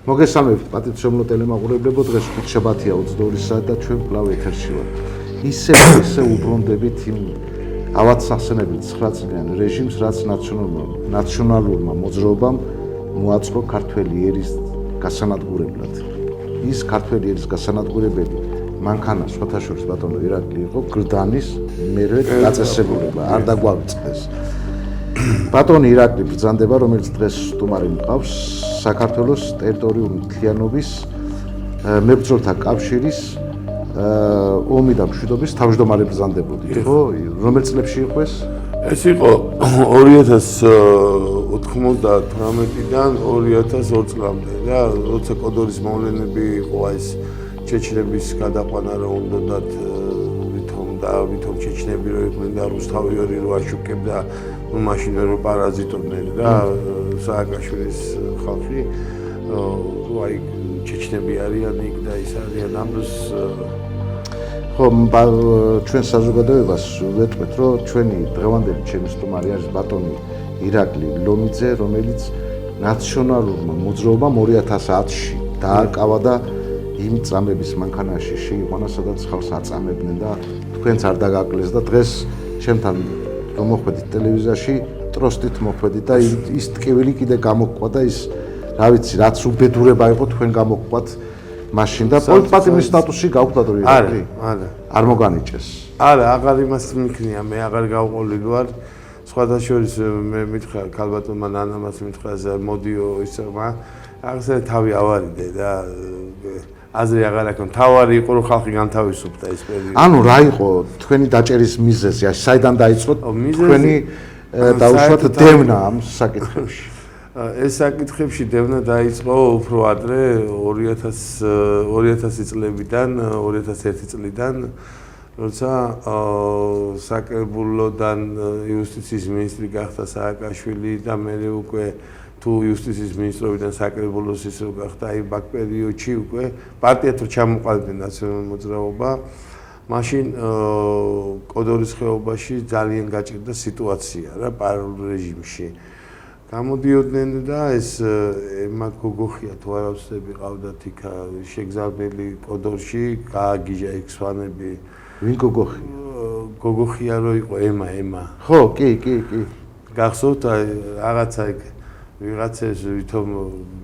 მოგესალმებით პატივცემულო ტელემაყურებლებო, დღეს შაბათია 22 საათი და ჩვენ კვლავ ეთერში ვართ. ისე უბრუნდებით იმ ავად სახსენებელ 9 წლიან რეჟიმს, რაც ნაციონალურმა მოძრაობამ მოაწყო ქართველი ერის გასანადგურებლად. ის ქართველი ერის გასანადგურებელი მანქანა სხვათა შორის ბატონო ირაკლი იყო გრდანის მერვე დაწესებულება, არ დაგვაწყდეს. ბატონი ირაკლი ბრძანდება, რომელიც დღეს სტუმარი მყავს საქართველოს ტერიტორიული მთლიანობის მებრძოლთა კავშირის ომი და მშვიდობის თავმჯდომარე ბრძანდებოდი. იყო რომელ წლებში იყო ეს? ეს იყო 2098-დან 2002 წლამდე და როცა კოდორის მოვლენები იყო ეს ჩეჩნების გადაყვანა რა უნდათ ვითომ ჩეჩნები რო იყვნენ და რუსთავი ორი რო აშუქებდა მაშინ რო პარაზიტობდნენ და სააკაშვილის ხალხი აი ჩეჩნები არიან იქ და ის არიან ამ დროს ხო ჩვენ საზოგადოებას ვეტყვით რომ ჩვენი დღევანდელი ჩემი სტუმარი არის ბატონი ირაკლი ლომიძე, რომელიც ნაციონალურმა მოძრაობამ 2010-ში დააკავა და იმ წამების მანქანაში შეიყვანა, სადაც ხალხს აწამებდნენ და თქვენც არ დაგაკლეს და დღეს ჩემთან რომ მოხვედით ტელევიზიაში, ტროსტით მოხვედით და ის ტკივილი კიდე გამოგყვა და ის რა ვიცი, რაც უბედურება იყო თქვენ გამოგყვათ მაშინ და პოლიტპატიმრის სტატუსი გაუქმდა თუ ირაკლი? არ მოგანიჭეს. არა, აღარ იმას მიქნია, მე აღარ გავყოლილ ვარ. სხვათა შორის მე მითხრა ქალბატონმა ნანამაც მითხრა მოდიო ისმა აღზე თავი ავარიდე და აზრი აღარ აქვს. თავარი იყო რომ ხალხი განთავისუფლდა ეს პერიოდი. ანუ რა იყო თქვენი დაჭერის მიზეზი? საიდან დაიწყო თქვენი დაუშვათ დევნა ამ საკითხებში? ეს საკითხებში დევნა დაიწყო უფრო ადრე 2000 წლებიდან, 2001 წლიდან, როცა საკრებულოდან იუსტიციის მინისტრი გახდა სააკაშვილი და მერე უკვე თუ იუსტიციის მინისტრობიდან საკრებულოს ის რო გახდა აი ბაკ პერიოდში უკვე პარტია თუ ჩამოყალიბდა ნაციონალურ მოძრაობა, მაშინ კოდორის ხეობაში ძალიან გაჭირდა სიტუაცია რა პარალელურ რეჟიმში. გამოდიოდნენ და ეს ემა გოგოხია თუ არა ვცდები ყავდათ იქ შეგზავნილი კოდორში, გააგიჟა იქ სვანები. ვინ გოგოხი? გოგოხია რო იყო ემა. ხო, კი. გახსოვთ რაღაცა იქ ვიღაცეს ვითომ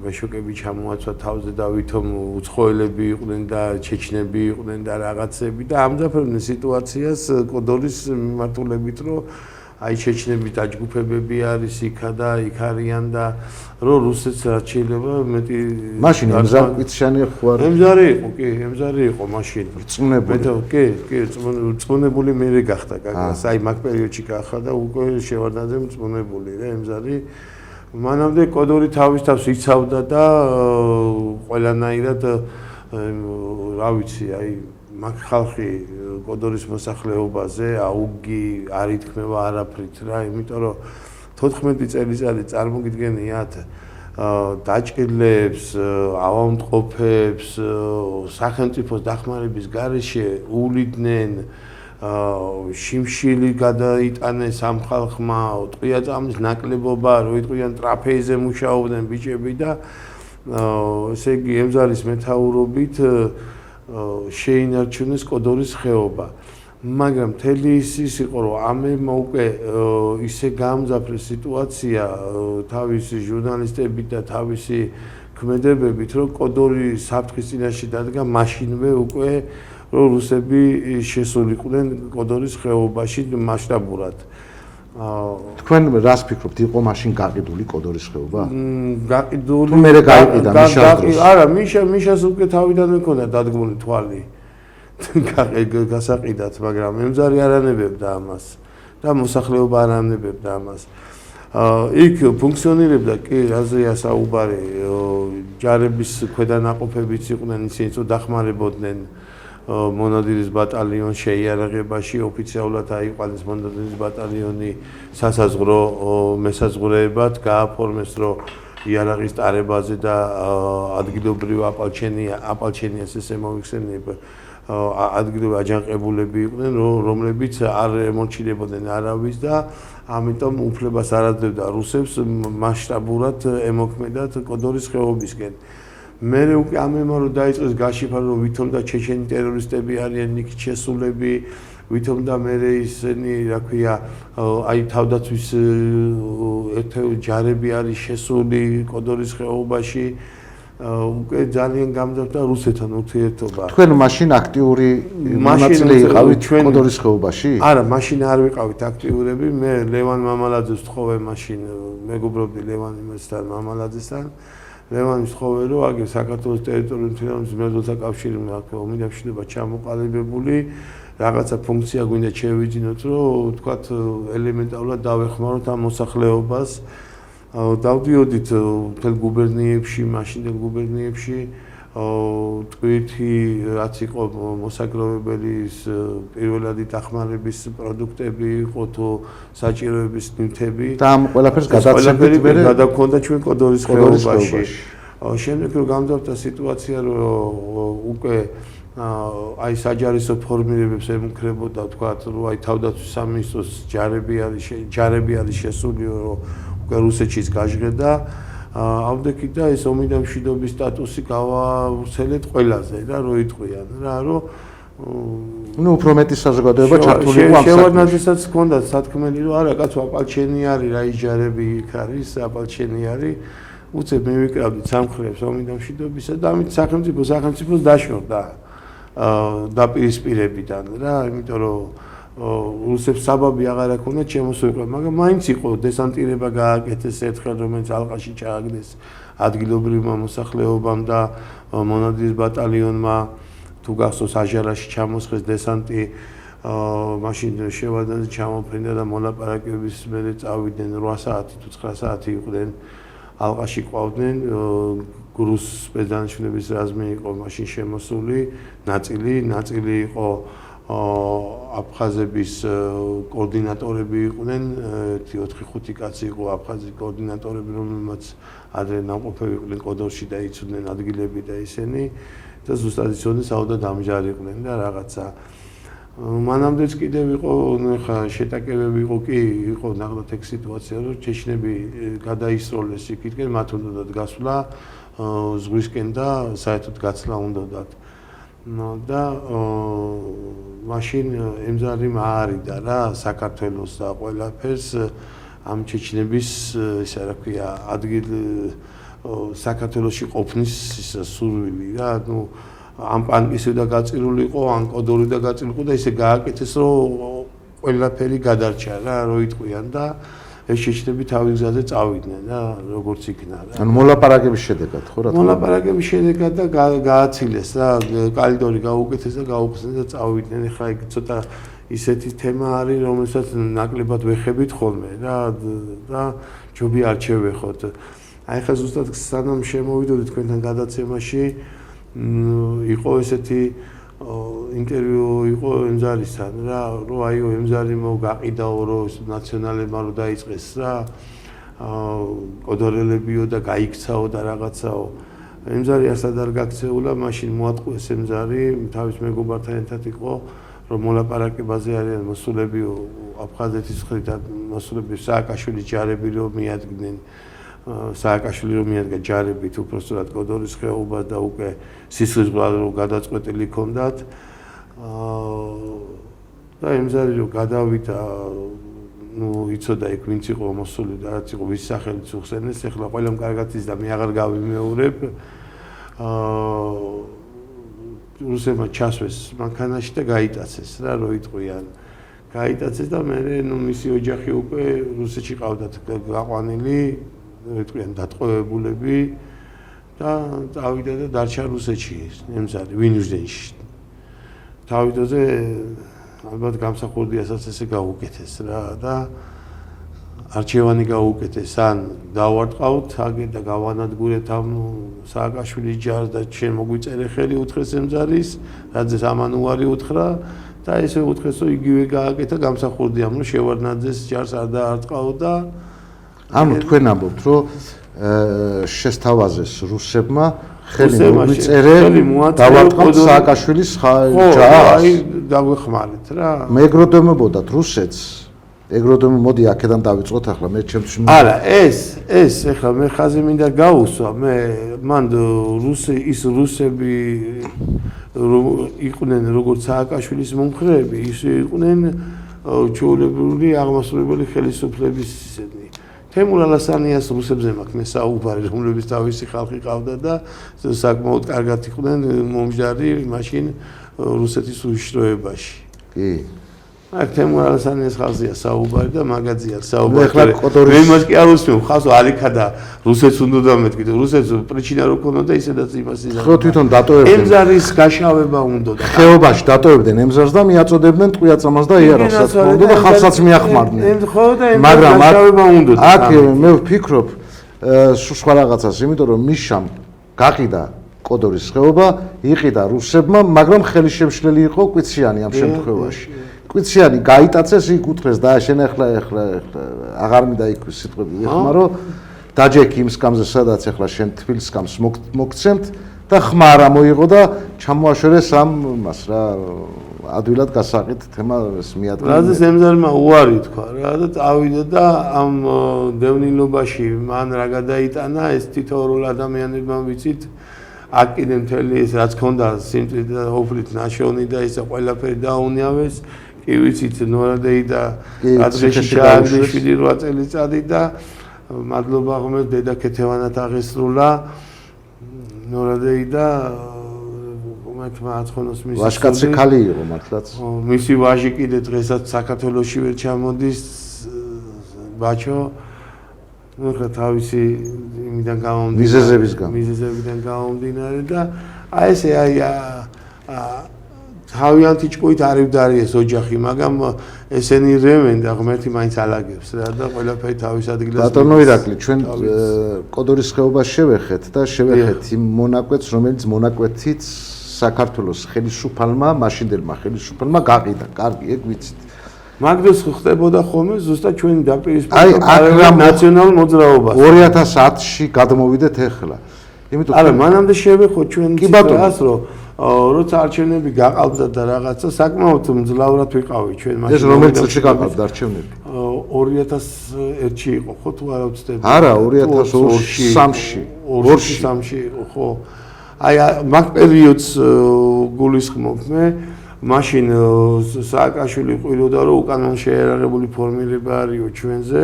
მეშოკები ჩამოაცვა თავზე და ვითომ უცხოელები იყვნენ და ჩეჩნები იყვნენ და რაღაცები და ამძაფრებდნენ სიტუაციას კოდორის მიმართულებით რომ აი ჩეჩნები დაჯგუფებები არის იქა და იქ არიან და რომ რუსეთს რაც შეიძლება მეტი მაშინ ემზარკვიციანი ხო არ ემზარი იყო მაშინ რწმუნებული რწმუნებული მერე გახდა გაგას აი მაგ პერიოდში გახდა და უკვე შევარდნაძე რწმუნებული რა ემზარი მანამდე კოდორი თავის თავს იცავდა და ყველანაირად რა ვიცი აი მაგ ხალხი კოდორის მოსახლეობაზე აუგი არ ითქმება არაფრით რა, იმიტომ რომ 14 წელიწადი წარმოგიდგენიათ დაჭრილებს, ავადმყოფებს, სახელმწიფოს დახმარების გარეშე უვლიდნენ შიმშილი გადაიტანეს ამ ხალხმა, ტყვია წამის ნაკლებობა, რო იტყვიან ტრაფეიზე მუშაობდნენ ბიჭები და ესე იგი ემზარის მეთაურობით შეინარჩუნეს კოდორის ხეობა. მაგრამ მთელი ის იყო რომ ამერმა უკვე ისე გამძაფრეს სიტუაცია თავისი ჟურნალისტებით და თავისი ქმედებებით რომ კოდორი საფრთხის წინაშე დადგა მაშინვე უკვე რომ რუსები შესულიყვნენ კოდორის ხეობაში მასშტაბურად. თქვენ რას ფიქრობთ, იყო მაშინ გაყიდული კოდორის ხეობა? გაყიდული. თუ მერე გაიყიდა მიშას დროს. არა, მიშას უკვე თავიდან მქონდა დადგმული თვალი. გასაყიდათ, მაგრამ ემზარი არ ანებებდა ამას და მოსახლეობა არ ანებებდა ამას. იქ ფუნქციონირებდა კი აზრია საუბარი, ჯარების ქვედანაყოფებიც იყვნენ, ისინი დახმარებოდნენ მონადირის ბატალიონს შეიარაღებაში ოფიციალურად აიყვანეს მონადირის ბატალიონი სასაზღვრო მესაზღვრეებად გააფორმეს რომ იარაღის ტარებაზე და ადგილობრივ აპალჩენიას ესე მოვიხსენიებ ადგილობრივ აჯანყებულები იყვნენ რომლებიც არ ემორჩილებოდნენ არავის და ამიტომ უფლებას არ აძლევდა რუსებს მასშტაბურად ემოქმედათ კოდორის ხეობისკენ. მე უკვე ამემარ რომ დაიწყეს გაშიფრა რომ ვითომ და ჩეჩენი ტერორისტები არიან იქ შესულები ვითომ და მე ისინი რა ქვია აი თავდაცვის ერთ-ერთი ჯარები არის შესული კოდორის ხეობაში უკვე ძალიან გამძაფრდა რუსეთთან ურთიერთობა. თქვენ მაშინ აქტიური მონაწილე იყავით კოდორის ხეობაში? არა, მაშინ არ ვიყავით აქტიურები. მე ლევან მამალაძეს ვთხოვე მაშინ მეგობრობდი ლევან იმასთან მამალაძესთან. ლევანის ვთხოვე რომ აგერ საქართველოს ტერიტორიული მთლიანობის მებრძოლთა კავშირი აქვს ომიდამშვიდობა ჩამოყალიბებული. რაღაცა ფუნქცია გვინდა შევიძინოთ რომ თქვათ ელემენტარულად დავეხმაროთ ამ მოსახლეობას. დავდიოდით მთელ გუბერნიებში, მაშინდელ გუბერნიებში, ტვირთი რაც იყო მოსაგროვებელი პირველადი დახმარების პროდუქტები იყო თუ საჭიროების ნივთები და ამ ყველაფერს გადაცემთ მე გადაგქონდა ჩვენ კოდორის ხეობაში. შემდეგ რომ გამძაფრდა სიტუაცია რომ უკვე აი საჯარისო ფორმირებებს ემუქრებოდა თქვათ რომ აი თავდაცვის სამინისტროს ჯარები არის შესული რომ უკვე რუსეთშიც გაჟღერდა ავდექი და ეს ომიდამშვიდობის სტატუსი გავავრცელეთ ყველაზე რა რო იტყვიან რა რომ ნუ უფრო მეტი საზოგადოება ჩართული იყო ამ შევარდნაძესაც ჰქონდა სათქმელი რომ არა კაცო აპალჩენი არის რა ის ჯარები იქ არის აპალჩენი არის უცებ მე ვიკრავდით სამხრებს ომიდამშვიდობისა და ამით სახელმწიფოს დაშორდა დაპირისპირებიდან რა იმიტომ რომ რუსებს საბაბი აღარ აქვს შემოსულიყო, მაგრამ მაინც იყო დესანტირება გააკეთეს ერთხელ რომელიც ალყაში ჩააგდეს ადგილობრივმა მოსახლეობამ და მონადირის ბატალიონმა თუ გახსოვს აჟარაში ჩამოსხეს დესანტი მაშინ შევადაზე ჩამოფრინდა და მოლაპარაკების მერე წავიდნენ 8 საათი თუ 9 საათი იყვნენ ალყაში ყვავდნენ გრუს სპეცდანიშნულების რაზმი იყო მაშინ შემოსული ნაწილი იყო აფხაზების კოორდინატორები იყვნენ 4-5 კაცი იყო აფხაზი კოორდინატორები რომელმაც ადრე ნამყოფები იყვნენ კოდორში და იცოდნენ ადგილები და ისინი და ზუსტად იცოდნენ საუდა დამჯარიყვნენ და რაღაცა მანამდეც კიდევ იყო ხა შეტაკებები იყო ნახოთ ეგ სიტუაცია რომ ჩეჩნები გადაისროლეს იქითკენ მათ უნდათ გასვლა ზღვისკენ და საერთოდ გაცლა უნდათ და მაშინ ემზარი მაარიდა რა საქართველოს და ყველაფერს ამ ჩეჩნების ისე რა ქვია ადგილ საქართველოში ყოფნის სურვილი რა ნუ ამ პანკისი და გაწირული იყო ან კოდორი და გაწირული იყო და ისე გააკეთეს რომ ყველაფერი გადარჩა რა რო იტყვიან და ეს შეჩნები თავის გზაზე წავიდნენ რა როგორც იქნა რა ანუ მოლაპარაკების შედეგად ხო რა მოლაპარაკების შედეგად და გააცილეს რა კალიდორი გაუკეთეს და გაუფხსნეს და წავიდნენ ხა იქ ცოტა ისეთი თემა არის რომელსაც ნაკლებად ვეხებით ხოლმე რა და ჯობი არ შევეხოთ აი ხა ზუსტად სანამ შემოვიდოდით თქვენთან გადაცემაში იყო ესეთი ინტერვიუ იყო ემზარისთან რა რომ აიო ემზარი მოგაყიდაო რომ ნაციონალებმა რომ დაიწყეს რა კოდორელებიო და გაიქცაო და რაღაცაო ემზარი ასად არ გაქცეულა მაშინ მოატყუეს ემზარი თავის მეგობართან ერთად იყო რომ მოლაპარაკებაზე არიან მოსულებიო აფხაზეთის მხრიდან მოსულები სააკაშვილის ჯარები რომ მიადგნენ სააკაშვილი რომ მიადგა ჯარებით უпростоრად კოდორის ხეობა და უკვე სისხლისღვრა რომ გადაწყვეტილი ჰქონდათ და ემზარი რომ გადავიდა ნუ იცოდა იქ ვინც იყო მოსული და რაც იყო ვის სახელიც უხსენეს ეხლა ყველამ კარგად ის და მე აღარ გავიმეორებ რუსებმა ჩასვეს მანქანაში და გაიტაცეს რა რო იტყვიან გაიტაცეს და მე ნუ მისი ოჯახი უკვე რუსეთში ყავდათ გაყვანილი ეტყვიან დატყვევებულები და წავიდა და დარჩა რუსეთში ემზარი ვინიჟდენში თავიდაზე ალბათ გამსახურდიასაც ესე გაუკეთეს რა და არჩევანი გაუკეთეს ან დავარტყავთ აგერ და გავანადგურეთ ამ სააკაშვილის ჯარს და შენ მოგვიწერე ხელი უთხრეს ემზარის რადგან ამან უარი უთხრა და ესე უთხრეს რომ იგივე გააკეთა გამსახურდიამ რომ შევარდნაძეს ჯარს არ დაარტყავ და ანუ თქვენ ამბობთ რომ შესთავაზეს რუსებმა ხელი მოგვიწერე დავარტყავთ სააკაშვილის ჯარს აი დაგვეხმარეთ რა მეგროდემებოდათ რუსეთს ეგროდომი მოდი აქედან დავიწყოთ ახლა მე ჩემთვის არა ეს ეხლა მე ხაზი მინდა გავუსვა მე მან რუსები იყვნენ როგორც სააკაშვილის მომხრეები ისე იყვნენ ჩვეულებრივი აღმასრულებელი ხელისუფლების ისედნი თემურ ალასანიას რუსებზე მაქვს მე საუბარი რომლებიც თავისი ხალხი ყავდა და საკმაოდ კარგად იყვნენ მომჟარი მაშინ რუსეთის უშიშროებაში კი აქ თემურ ალასანიას ხალხია საუბარი და მაგაზია საუბარი ეხლა კოდორის მე მას კი არ უსმენ ხალხო არიქა და რუსეთს უნდა დამეთქი და რუსეთს პრიჩინა რო ქონოდა ისედაც იმას იზარდა ხო თვითონ დატოვებდნენ ემზარის გაშავება უნდა და ხეობაში დატოვებდნენ ემზარს და მიაწოდებდნენ ტყვიაწამას და იარაღს რაც უნდა და ხალხსაც მიახმარდნენ ხო და მაგრამ გაშავება უნდა აქ მე ვფიქრობ სხვა რაღაცას იმიტომ რომ მიშამ გაყიდა კოდორის ხეობა იყიდა რუსებმა მაგრამ ხელი შემშლელი იყო კვიციანი ამ შემთხვევაში კვიციანი გაიტაცეს იქ უთხრეს დააშენ ახლა აღარ მინდა იქ სიტყვები ეხმარო დაჯექი იმ სკამზე სადაც ახლა შენ თბილ სკამს მოგცემთ და ხმა არ მოიღო და ჩამოაშორეს ამ მას რა ადვილად გასაყით თემა მიადგა რადგან ემზარმა უარი თქვა რა და წავიდა და ამ დევნილობაში მან რა გადაიტანა ეს თითოეულ ადამიანებმა ვიცით აქ კიდე მთელი ეს რაც ქონდა სიმწვიდე და ოფლით ნაშოვნი და ისა ყველაფერი დაუნიავეს კი ვიცით ნორადეი და ადრეში ჩააგდიშვილი 8 წელიწადი და მადლობა ღმერთს დედა ქეთევანად აღესრულა ნორადეი და მართლა აცხონოს მისი ვაჟკაცი ქალი იყო მართლაც მისი ვაჟი კიდე დღესაც საქართველოში ვერ ჩამოდის ბაჩო ნუ ხა თავისი იმიდან გამომდინარე მიზეზებიდან გამომდინარე და აი ესე აი თავიანთი ჭკუით არივდარი ეს ოჯახი მაგრამ ესენი რევენ და ღმერთი მაინც ალაგებს რა და ყველაფერი თავის ადგილას ბატონო ირაკლი ჩვენ კოდორის ხეობას შევეხეთ და შევეხეთ იმ მონაკვეთს რომელიც მონაკვეთით საქართველოს ხელისუფალმა მაშინდელმა ხელისუფალმა გაყიდა კარგი ეგ ვიცით მაგდროს ხდებოდა ხოლმე ზუსტად ჩვენი დაპირისპირება ნაციონალურ მოძრაობას 2010-ში გადმოვიდეთ ახლა იმიტომ არა მანამდე შევეხოთ ჩვენ ციტას რომ როცა არჩევნები გაყავდა და რაღაცა საკმაოდ მძლავრად ვიყავი ჩვენ მაშინ ეს რომელიც წელს გაყავდა არჩევნები 2001-ში იყო ხო თუ არა ვცდები არა 2003-ში იყო ხო აი მაგ პერიოდს გულისხმობ მე მაშინ სააკაშვილი ყვილოდა რომ უკანონო შეერაღებული ფორმირება არისო ჩვენზე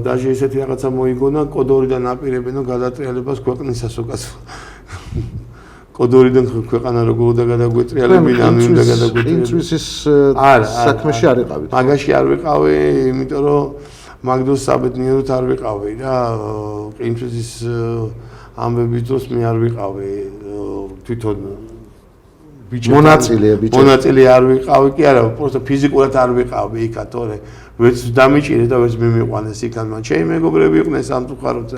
დაჟე ესეთი რაღაცა მოიგონა კოდორიდან აპირებენო გადატრიალებას ქვეყნისას უკაცო კოდორიდან ქვეყანა როგორ უნდა გადაგვეტრიალებინა ანუ უნდა გადაგვეტრიალებინა ინცვის საქმეში არ იყავით მაგაში არ ვიყავი იმიტომ რომ მაგდოს საბედნიეროდ არ ვიყავი რა ინცვის ამბების დროს მე არ ვიყავი თვითონ მონაწილე არ ვიყავი კი არა просто ფიზიკურად არ ვიყავი იქა თორე ვერც დამიჭირე და ვერც მე მიყვანეს იქან მან ჩემი მეგობრები იყვნენ სამწუხაროდ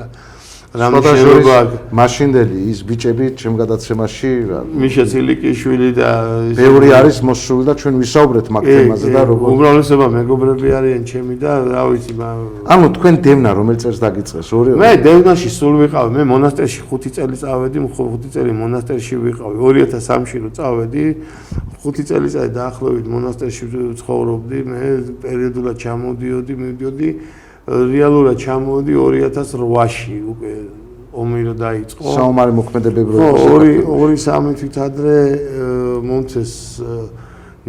რამე შეიძლება მაშინდელი ის ბიჭები ჩემ გადაცემაში მიშა ცილიკიშვილი და ბევრი არის მოსული და ჩვენ ვისაუბრეთ მაგ თემაზე და როგორ უმრავლესობა მეგობრები არიან ჩემი და რა ვიცი ანუ თქვენ დევნა რომელ წელს დაგიწყეს ორი მე დევნაში სულ ვიყავი მე მონასტერში 5 წელი წავედი 5 წელი მონასტერში ვიყავი 2003-ში რო წავედი 5 წელიწადი დაახლოებით მონასტერში ცხოვრობდი მე პერიოდულად ჩამოდიოდი მივდიოდი რეალურად ჩამოვედი 2008-ში უკვე ომი რო დაიწყო. საომარი მოქმედებები რო იყო. 2-3 თვით ადრე მომწეს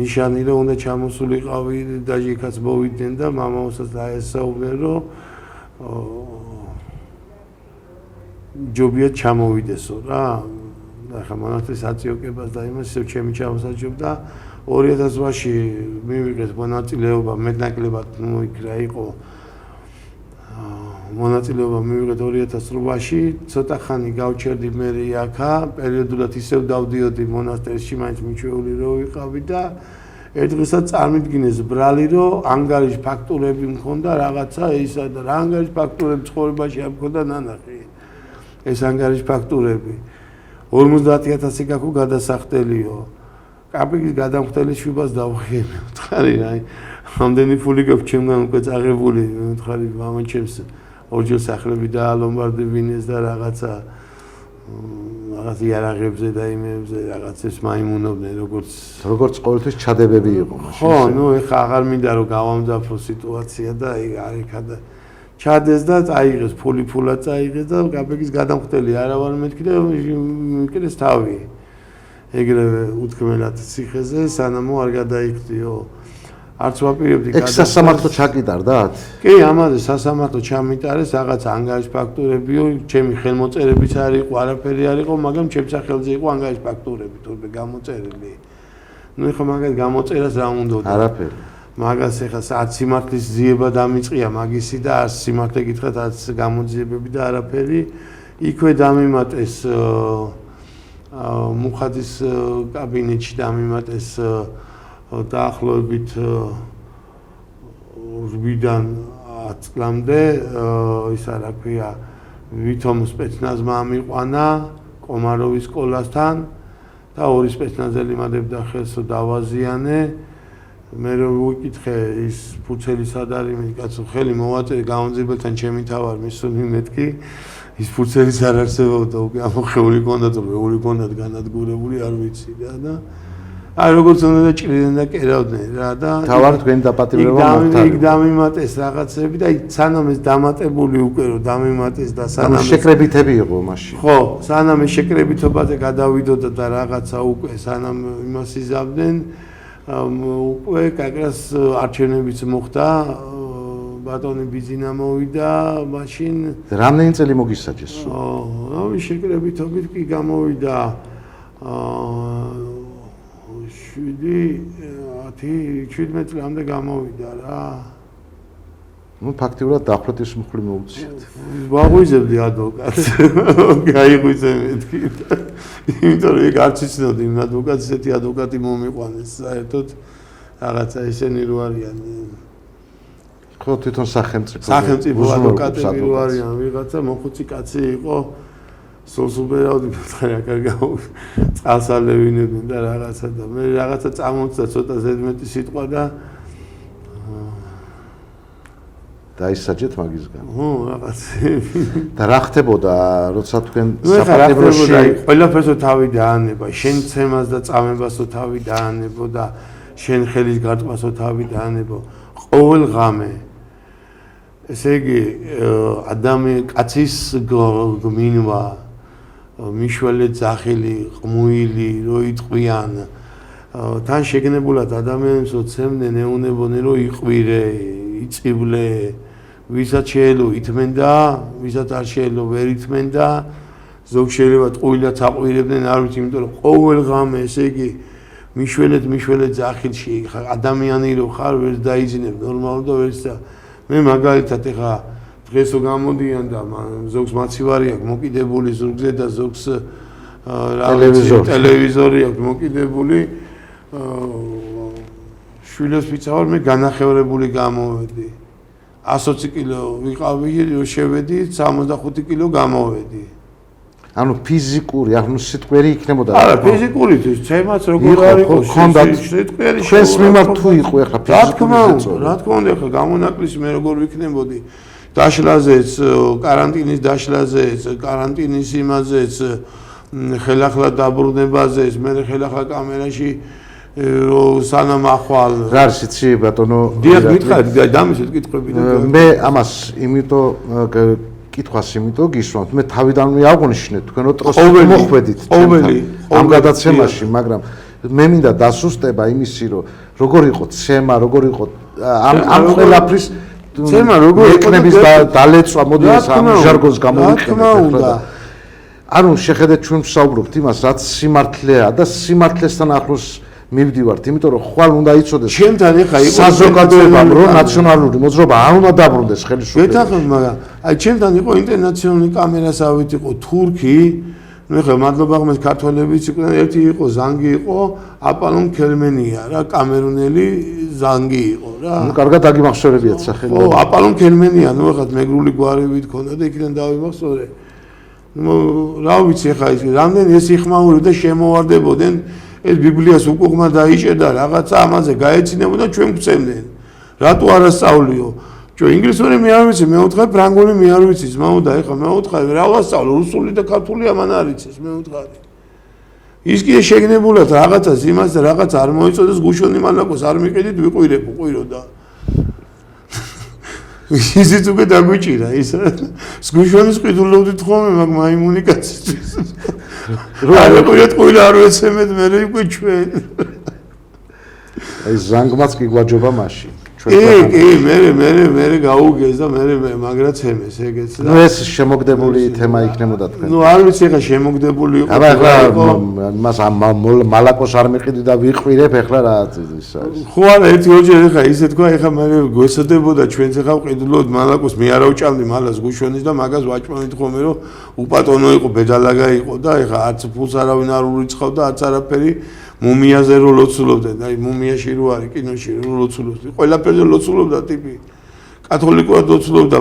ნიშანი რომ უნდა ჩამოსულიყავი დაჟიქაც მოვიდნენ და მამაოსაც დაესაუბრნენ რომ ჯობია ჩამოვიდესო რა. ახლა მონასტრის აწიოკებას და იმას ისევ ჩემი ჩამოსაჯობდა 2008-ში მივიღეთ მონაწილეობა მეტნაკლებად მოიქრა იყო მონაწილეობა მივიღეთ 2008-ში ცოტა ხანი გავჩერდი მე აქა პერიოდულად ისევ დავდიოდი მონასტერში მაინც მიჩვეული რო ვიყავი და ერთ დღესაც წარმოიდგინეს ბრალი რომ ანგარიშ ფაქტურები მქონდა რაღაცა ისა და რა ანგარიშ ფაქტურები ცხოვრებაში არ მქონდა ნანახი ეს ანგარიშ ფაქტურები 50000 გაქო გადასახდელიო კაპიკის გადამხდელი შვებას დავხიე მითხარი რა ამდენი ფული გაქვს ჩემგან უკვე წაღებული მითხარი მამა ჩემს ორჯერ სახლები და ლომბარდი ვინეს და რაღაცა რაღაც იარაღებზე და იმებზე რაღაცებს მაიმუნობდნენ როგორც ყოველთვის ჩადებები იყო მაშინ. ხო, ნუ ეხა აღარ მინდა რომ გავამძაფრო სიტუაცია და არ იქა და ჩადეს და წაიღეს ფულად წაიღეს და გაბეგის გადამხდელი არა ვარ მეთქი და მიკიდეს თავი. ეგრევე უთქმელად ციხეზე სანამო არ გადაიქდიო. არც ვაპირებდი ეს სასამართლო ჩაკიდარდათ? კი, ამაზე სასამართლო ჩამიტარეს, რაღაც ანგარიშ ფაქტურებიო, ჩემი ხელმოწერებიც არ იყო, არაფერი არ იყო, მაგრამ ჩემ სახელზე იყო ანგარიშ ფაქტურები, თორე გამოწერილი. ნუ ეხლა მაგას გამოწერას რა უნდოდა? არაფერი. მაგას ეხლა არც სიმართლის ძიება დამიწყია მაგისი და არც სიმართლე გითხრათ, არც გამოძიებები და არაფერი. იქვე დამიმატეს მუხაძის კაბინეტში დამიმატეს დაახლოებით 8-დან 10 წლამდე ის რა ქვია ვითომ სპეცნაზმა ამიყვანა კომაროვის სკოლასთან და ორი სპეცნაზელი მადებდა ხელს დავაზიანე მე რომ ვიკითხე ის ფუცელი სად არის მე კაცო ხელი მოვაწერე გამონძიებელთან ჩემი თავარ მისული მეთქი ის ფუცელის არ არსებობდა უკვე ამოხეული კონდა თუ მეორე კონდა განადგურებული არ ვიცი და აი როგორც უნდა და ჭრიდნენ და კერავდნენ რა და თავარ თქვენი დაპატიმრება მოხდა იქ დამიმატეს რაღაცები და სანამ ეს დამატებული უკვე რომ დამიმატეს და სანამ შეკრებითები იყო მაშინ ხო სანამ ეს შეკრებითობაზე გადავიდოდა და რაღაცა უკვე სანამ იმას იზამდნენ უკვე კაკრას არჩევნებიც მოხდა ბატონი ბიზინა მოვიდა მაშინ რამდენი წელი მოგისაჯეს რავი შეკრებითობით კი გამოვიდა 17 წლამდე გამოვიდა რა. ნუ ფაქტიურად დახვრეტის მხრივ მოუწიათ. ვაღვიზებდი ადვოკატს. გაიღვიძე მეთქი. იმიტომ რომ იქ არც იცნოდი იმ ადვოკატს, ესეთი ადვოკატი მომიყვანეს საერთოდ რაღაცა ისენი რო არიან. ხო თვითონ სახელმწიფო ადვოკატები რო არიან, ვიღაცა მოხუცი კაცი იყო. სულსუბერავდი ხარაკა წასალევინებდნენ და რაღაცა და მე რაღაცა წამოწდა ცოტა ზედმეტი სიტყვა და დაისაჯეთ მაგისგან. ხო, რაღაც. და რა ხდებოდა, როცა თქვენ საპატიმროში ყველაფერსო თავი დაანება, შენ ცემას და წამებასო თავი დაანებო და შენ ხელის გარტყვასო თავი დაანებო. ყოველ ღამე ესე იგი ადამიანი კაცის გმინვა მიშველე ძახილი, ყმუილი, რო იტყვიან. თან შეგნებულად ადამიანებს ოცემდნენ, ეუნებოდნენ, რომ იყვირე, იწივლე, ვისაც შეელო ითმენდა, ვისაც არ შეელო ვერ ითმენდა. ზოგ შეიძლება ტყუილად აყვირებდნენ, არ ვიცი, იმიტომ რომ ყოველ ღამე, ესე იგი, მიშველეთ ძახილში, ადამიანი რო ხარ, ვერ დაიძინებ ნორმალურად და ვერ და მე მაგალითად ეხა დღესო გამოდიან და ზოგს მაცივარი აქვს მოკიდებული ზურგზე და ზოგს ტელევიზორი აქვს მოკიდებული შვილებს ვიცავარ მე განახევრებული გამოვედი 120 კილო ვიყავი რომ შევედი 65 კილო გამოვედი ანუ ფიზიკური ანუ სიტყვერი იქნებოდა არა ფიზიკური ცემაც როგორ არ იყო სიტყვერი ჩვენს მიმართ თუ იყო ეხლა ფიზიკური რა თქმა უნდა ეხლა გამონაკლისი მე როგორ ვიქნებოდი დაშლაზეც კარანტინის დაშლაზეც კარანტინის იმაზეც ხელახლა დაბრუნებაზეც მე ხელახლა კამერაში რომ სანამ ახვალ რა არის იცი ბატონო დიახ მითხარი დამისეთ კითხვები და მე ამას იმიტომ კითხვას იმიტომ გისვამთ მე თავიდან მეაღვნიშნე თქვენ რო ტროს მოხვედით ამ გადაცემაში მაგრამ მე მინდა დასუსტება იმისი რომ როგორ იყო ცემა როგორ იყო ამ ყველაფრის ცემა როგორ ეკნების დალეწვა მოდი ეს ამ ჟარგონს გამოვიყენოთ ანუ შეხედეთ ჩვენ ვსაუბრობთ იმას რაც სიმართლეა და სიმართლესთან ახლოს მივდივართ იმიტომ რომ ხვალ უნდა იცოდეს ჩემთან ეხა იყო საზოგადოებამ რომ ნაციონალური მოძრაობა არ უნდა დაბრუნდეს ხელისუფლება გეთახმები მაგრამ აი ჩემთან იყო ინტერნაციონალური კამერასავით იყო თურქი ნუ ეხლა მადლობა ღმერთს ქართველებიც იყვნენ ერთი იყო ზანგი იყო აპალონ ქელმენია რა კამერუნელი ზანგი იყო რა ნუ კარგად აგიმახსოვრებიათ სახელი ხო აპალონ ქელმენია ნუ ეხლა მეგრული გვარებით ქონდა და იქიდან დავიმახსოვრე ნუ რა ვიცი ეხლა ის რამდენი ეს იხმაური და შემოვარდებოდნენ ეს ბიბლიას უკუღმა დაიჭერდა რაღაცა ამაზე გაეცინებოდა ჩვენ გვცემდნენ რატო არასწავლიო ჯო ინგლისური მე არ ვიცი, მე უთხარ ფრანგული მე არ ვიცი, ძმაო და ეხლა მე უთხარ რა ვასწავლო, რუსული და ქართული ამან არ იცის, მე უთხარი. ის კი შეგნებულად რაღაცას იმას და რაღაც არ მოიწოდეს გუშონი მალაკოს არ მიყიდით ვიყვირებ ყვირო და ისიც უკვე დაგვიჭირა ის გუშონის ყიდულობდით ხოლმე მაგ მაიმუნი კაცისთვის რა ყვირეთ ყვირა არ ვეცემეთ მე უკვე ჩვენ აი ზანგმაც კი გვაჯობა მაშინ კი მე გაუგეს და მე მაგრაც ემეს ეგეც და ეს შემოგდებული თემა იქნებოდა თქვენ ნუ არ ვიცი ეხა შემოგდებული იყო აბა მას მალაკოს არ მიყიდი და ვიყვირებ ეხლა რა ის არის ხო არა ერთი ოჯერ ეხა ისე თქვა ეხა მე გვესადებოდა ჩვენც ეხა ვყიდულობთ მალაკოს მე არ ავჭამდი მალას გუშონის და მაგას ვაჭმანით ხოლმე რომ უპატონო იყო ბედალაგა იყო და ეხა არც ფულს არავინ არ ურიცხავდა არც არაფერი მუმიაზე რო ლოცულობდნენ, აი მუმიაში რო არის კინოში რო ლოცულობდნენ, ყველაფერზე ლოცულობდა ტიპი. კათოლიკურად ლოცულობდა,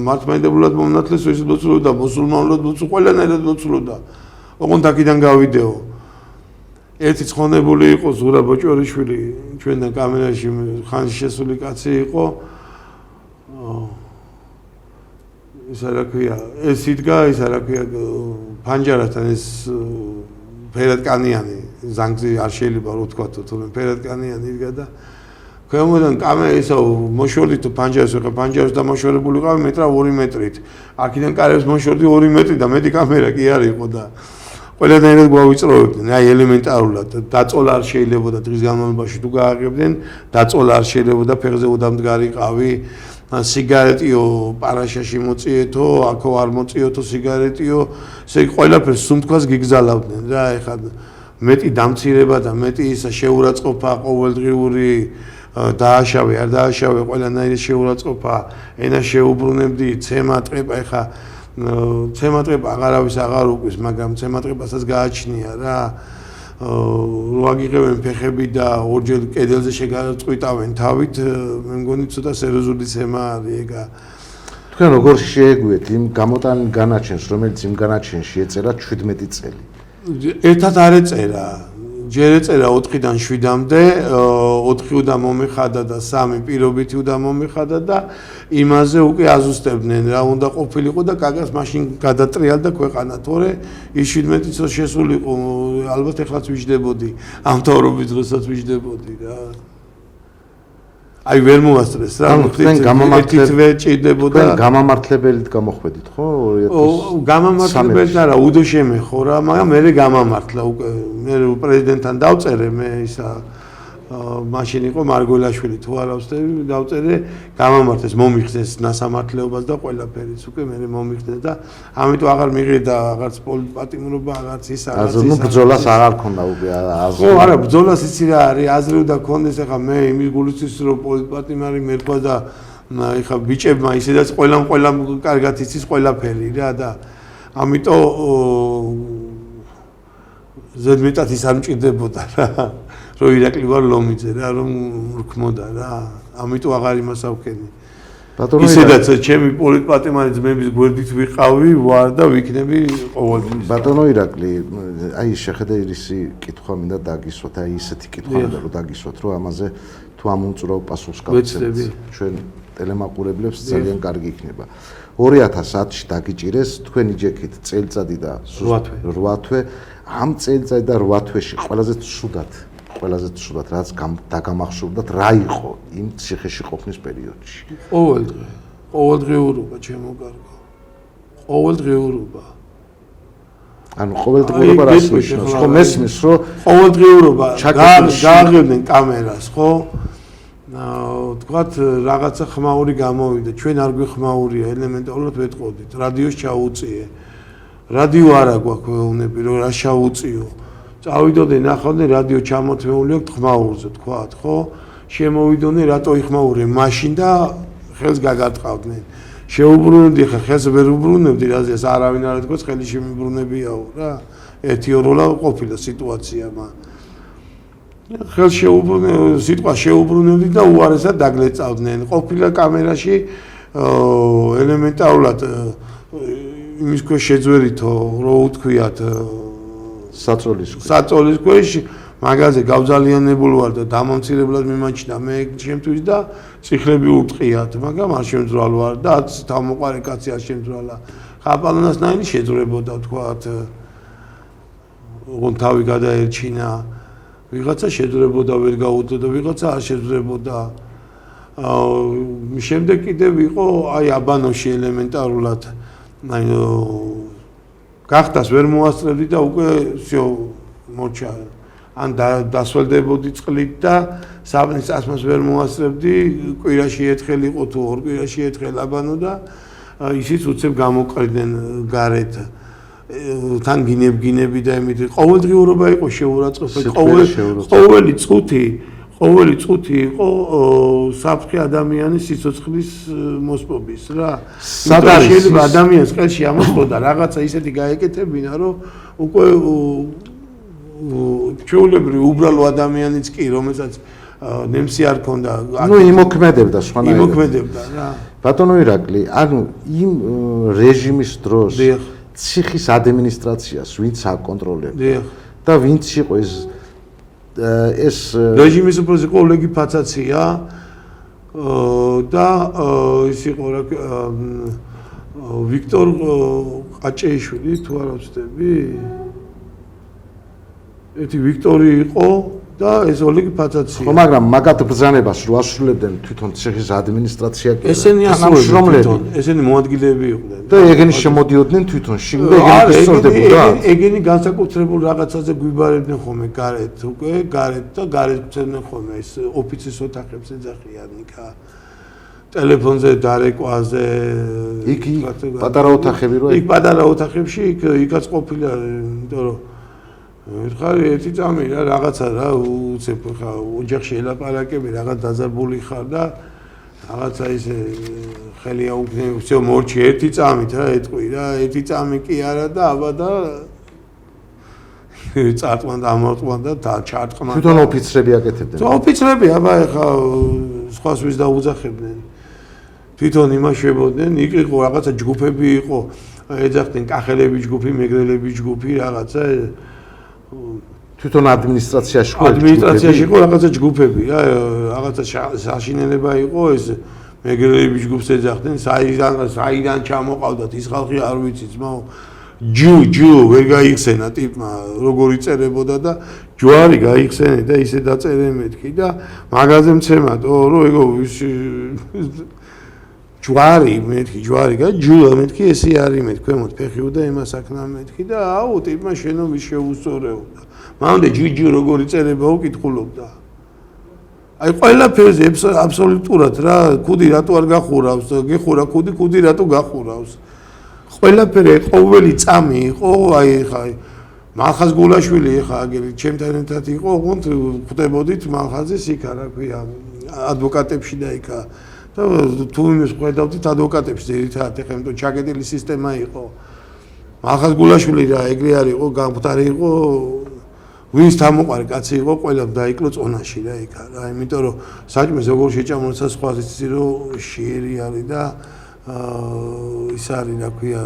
მართლმადიდებლად მომნათლეს ის ლოცულობდა, მუსულმანულად ლოცულობდა, ყველანაირად ლოცულობდა. ოღონდ აქედან გავიდეო. ერთი ცხონებული იყო ზურა ბოჭორიშვილი, ჩვენთან კამერაში ხანში შესული კაცი იყო. ის რა ქვია, ეს იდგა, ის რა ქვია, ფანჯარასთან ეს ფერადკანიანი ზანგზე არ შეიძლება რო თქვათო თუმცა ფერადკანიანი იდგა და ქვემოდან კამერა ისო მოშორდით ფანჯარას ვიყავ ფანჯარას დამოშორებული ვიყავ მეტრა 2 მეტრით აქედან კარებს მოშორდი 2 მეტრი და მეტი კამერა კი არ იყო და ყველანაირად გვავიწროვებდნენ აი ელემენტარულად დაწოლა არ შეიძლებოდა დღის განმავლობაში თუ გააღებდნენ დაწოლა არ შეიძლებოდა ფეხზე უდამდგარიყავი სიგარეტიო პარაშაში მოწიეთო, აქო არ მოწიეთო სიგარეტიო, ესე ყველაფერს სუნთქვას გიგზალავდნენ რა, ეხლა მეტი დამცირება და მეტი ისა შეურაცხყოფა ყოველდღიური დააშავე, არ დააშავე, ყველანაირი შეურაცხყოფა, ენა შეუბრუნებდი, ცემა ტყეპა, ეხლა ცემა ტყეპა აღარავის აღარ უკვის, მაგრამ ცემა ტყეპასაც გააჩნია რა. რო აგიღებენ ფეხები და ორჯერ კედელზე შეგაწყვიტავენ თავით, მე მგონი ცოტა სერიოზული ცემა არის ეგა. თქვენ როგორ შეეგუეთ იმ გამოტანილ განაჩენს, რომელიც იმ განაჩენში ეწერა 17 წელი? ერთად არ ეწერა. ჯერ ეწერა 4-დან 7-მდე, 4 უნდა მომეხადა და 3 პირობითი უნდა მომეხადა და იმაზე უკვე აზუსტებდნენ რა უნდა ყოფილიყო და კაკას მაშინ გადატრიალდა ქვეყანა, თორე ის 17 წელს შესულიყო, ალბათ ეხლაც ვიждდებოდი, ამ თაურობის დროსაც ვიждდებოდი რა. აი ვერ მოასწრეს რა, თქვენ გამამართლებელი ჭირდებოდა. თქვენ გამამართლებელით გამოხვედით ხო 2000 გამამართლებელით არა, უდო შემეხო რა, მაგრამ მე გამამართლა უკვე მე პრეზიდენტთან დავწერე მე ისა მაშინ იყო მარგველაშვილი თუ არა ვსწრები დავწერე გამამართლეს მომიხსნეს ნასამართლეობას და ყველაფერიც უკვე მე მომიხსნეს და ამიტომ აღარ მიღირდა აღარც პოლიტპატიმრობა აღარც ის აღარც ის ბრძოლას აღარ ქონდა უკვე აზრი ხო არა ბრძოლას იცი რა არის აზრი უნდა ქონდეს ახლა მე იმის გულისთვის რომ პოლიტპატიმარი მერქვა და ეხლა ბიჭებმა ისედაც ყველამ კარგად იცის ყველაფერი რა და ამიტომ ზედმეტად ის არ მჭირდებოდა რა რო ირაკლი ვარ ლომიძე რა რომ რქმოდა რა ამიტომ აღარ იმას ავქენი ბატონო ისედაც ჩემი პოლიტპატიმარი ძმების გვერდით ვიყავი ვარ და ვიქნები ყოველთვის ბატონო ირაკლი აი შეხედა ირისი კითხვა მინდა დაგისვათ აი ისეთი კითხვა მინდა რომ დაგისვათ რომ ამაზე თუ ამუნწურავ პასუხს გავცემთ ჩვენ ტელემაყურებლებს ძალიან კარგი იქნება 2010-ში დაგიჭირეს თქვენი ჯექით წელიწადი და 8 თვე ამ წელიწადი და 8 თვეში ყველაზე ცუდად რაც დაგამახსოვრდათ რა იყო იმ ციხეში ყოფნის პერიოდში ყოველდღიურობა ჩემო კარგო ყოველდღიურობა ანუ ყოველდღიურობა რას ნიშნავს ხო მესმის რომ ყოველდღიურობა გააღებდნენ კამერას ხო თქვათ რაღაცა ხმაური გამოვიდა ჩვენ არ გვიხმაურია ელემენტარულად ვეთყოდით რადიოს ჩაუწიე რადიო არა გვაქვს ვეუბნები რომ რა შაუწიო წავიდოდი ნახავდი რადიო ჩამოთმეული აქვს ხმაურზე თქვათ ხო შემოვიდოდი რატო იხმაურე მაშინ და ხელს გაგატყავდნენ შეუბრუნებდი ხა ხელს ვერ უბრუნებდი რაზეც არავინ არ ეთქოს ხელი შემიბრუნებიაო რა 1-2 ყოფილა სიტუაცია ხელს სიტყვა შეუბრუნებდი და უარესად დაგლეწავდნენ ყოფილა კამერაში ელემენტარულად იმის ქვეშ შეძვერითო რო უთქვიათ საწოლის ქვეშ მაგაზე გავძალიანებული ვარ და დამამცირებლად მიმაჩნდა მე ჩემთვის და ციხლები ურტყიათ, მაგრამ არ შემძვალ ვარ და თავმოყარე კაცი არ შემძვალა. ხაპალონასნაირი შეძრებოდა თქვათ ოღონდ თავი გადაერჩინა, ვიღაცა შეძრებოდა ვერ გაუძლო და ვიღაცა არ შეძრებოდა. შემდეგ კიდევ იყო აი აბანოში ელემენტარულად აი გახდას ვერ მოასწრებდი და უკვე всё მოჩა ან დასველდებოდი წყლით და საბნის წასმას ვერ მოასწრებდი კვირაში ერთხელ იყო თუ ორ კვირაში ერთხელ აბანო და ისიც უცებ გამოყრიდნენ გარეთ თან გინები და იმით ყოველდღიურობა იყო შეურაცხყოფილი ყოველი წუთი იყო საფრთხე ადამიანის სიცოცხლის მოსპობის რა. სადაც შეიძლება ადამიანს ყელში ამოსყოდა რაღაცა ისეთი გაეკეთებინა რომ უკვე ჩვეულებრივ უბრალო ადამიანიც კი რომელსაც ნემსი არ ქონდა იმოქმედებდა სხვანაირად იმოქმედებდა რა. ბატონო ირაკლი ანუ იმ რეჟიმის დროს ციხის ადმინისტრაციას ვინც აკონტროლებდა და ვინც იყო ეს რეჟიმის უფროსი იყო ოლეგი ფაცაცია და ის იყო რა ვიქტორ ყაჭეიშვილი თუ არ ვცდები ერთი ვიქტორი იყო და ეს ოლეგი ფაცაცია. ხო, მაგრამ მაგათ ბრძანებას რო ასრულებდნენ თვითონ ციხის ადმინისტრაცია კი ესენი ასრულებდნენ, ესენი მოადგილეები იყვნენ. და ეგენი შემოდიოდნენ თვითონ შიგ და ეგენი სწორდებოდა. ეგენი განსაკუთრებულ რაღაცაზე გვიბარებდნენ ხოლმე გარეთ, უკვე გარეთ და გარეთ წერდნენ ხოლმე ეს ოფიცის ოთახებს ეძახიან იქა. ტელეფონზე დარეკვაზე იქ პატარა ოთახები რო იქ პატარა ოთახებში იქაც ყოფილა, იმიტომ რომ ხარ ერთი წამი რა რაღაცა რა უცებ ხა ოჯახში ელაპარაკები რაღაც დაზარბული ხარ და რაღაცა ისე ხელი აუგნე всё მორჩი ერთი წამით რა ეთყვი რა ერთი წამი კი არა და აბა და წარტყმა და ამორტყმა და ჩარტყმა თვითონ ოფიცრები აკეთებდნენ ოფიცრები აბა ხა სხვას ვის დაუძახებდნენ თვითონ იმაშებოდნენ იქ იყო რაღაცა ჯგუფები იყო ეძახდნენ კახელების ჯგუფი მეგრელების ჯგუფი რაღაცა თვითონ ადმინისტრაციაში იყო რაღაცა ჯგუფები რა რაღაცა საშინელება იყო ეს მეგრელების ჯგუფს ეძახდნენ საიდან ჩამოყავდათ ის ხალხი არ ვიცი ძმაო ჯუ ვერ გაიხსენა ტიპმა როგორი წერებოდა და ჯვარი გაიხსენე და ისე დაწერე მეთქი და მაღაზიაზე მცემატო რომ ეგო ჯვარი ჯუ მეთქი ესე არის მეთქი ქვემოთ ფეხი და იმას აქნა მეთქი და აუ ტიპმა შენობის შეუსწორეობდა მანამდე ჯიჯი როგორი წერება უკითხულობდა აი ყველაფერზე აბსოლუტურად რა კუდი რატო არ გახურავს გეხურა კუდი რატო გახურავს ყველაფერი ყოველი წამი იყო აი ხა მალხაზ გულაშვილი ხა აგერი ჩემთან ერთად იყო ოღონდ ხვდებოდით მალხაზის იქა რა ქვია ადვოკატებში და იქა და თუ იმის ხვდავდით ადვოკატებში ერთად ეხლა იმიტომ ჩაკეტილი სისტემა იყო მალხაზ გულაშვილი რა ეგრე არ იყო გამხდარი იყო ვინც თამოყარი კაცი იყო ყველა დაიკლო წონაში რა იქა რა იმიტომ რომ საჭმეს როგორ შეჭამოცა სხვა იცი რომ შიერი არის და ის არის რა ქვია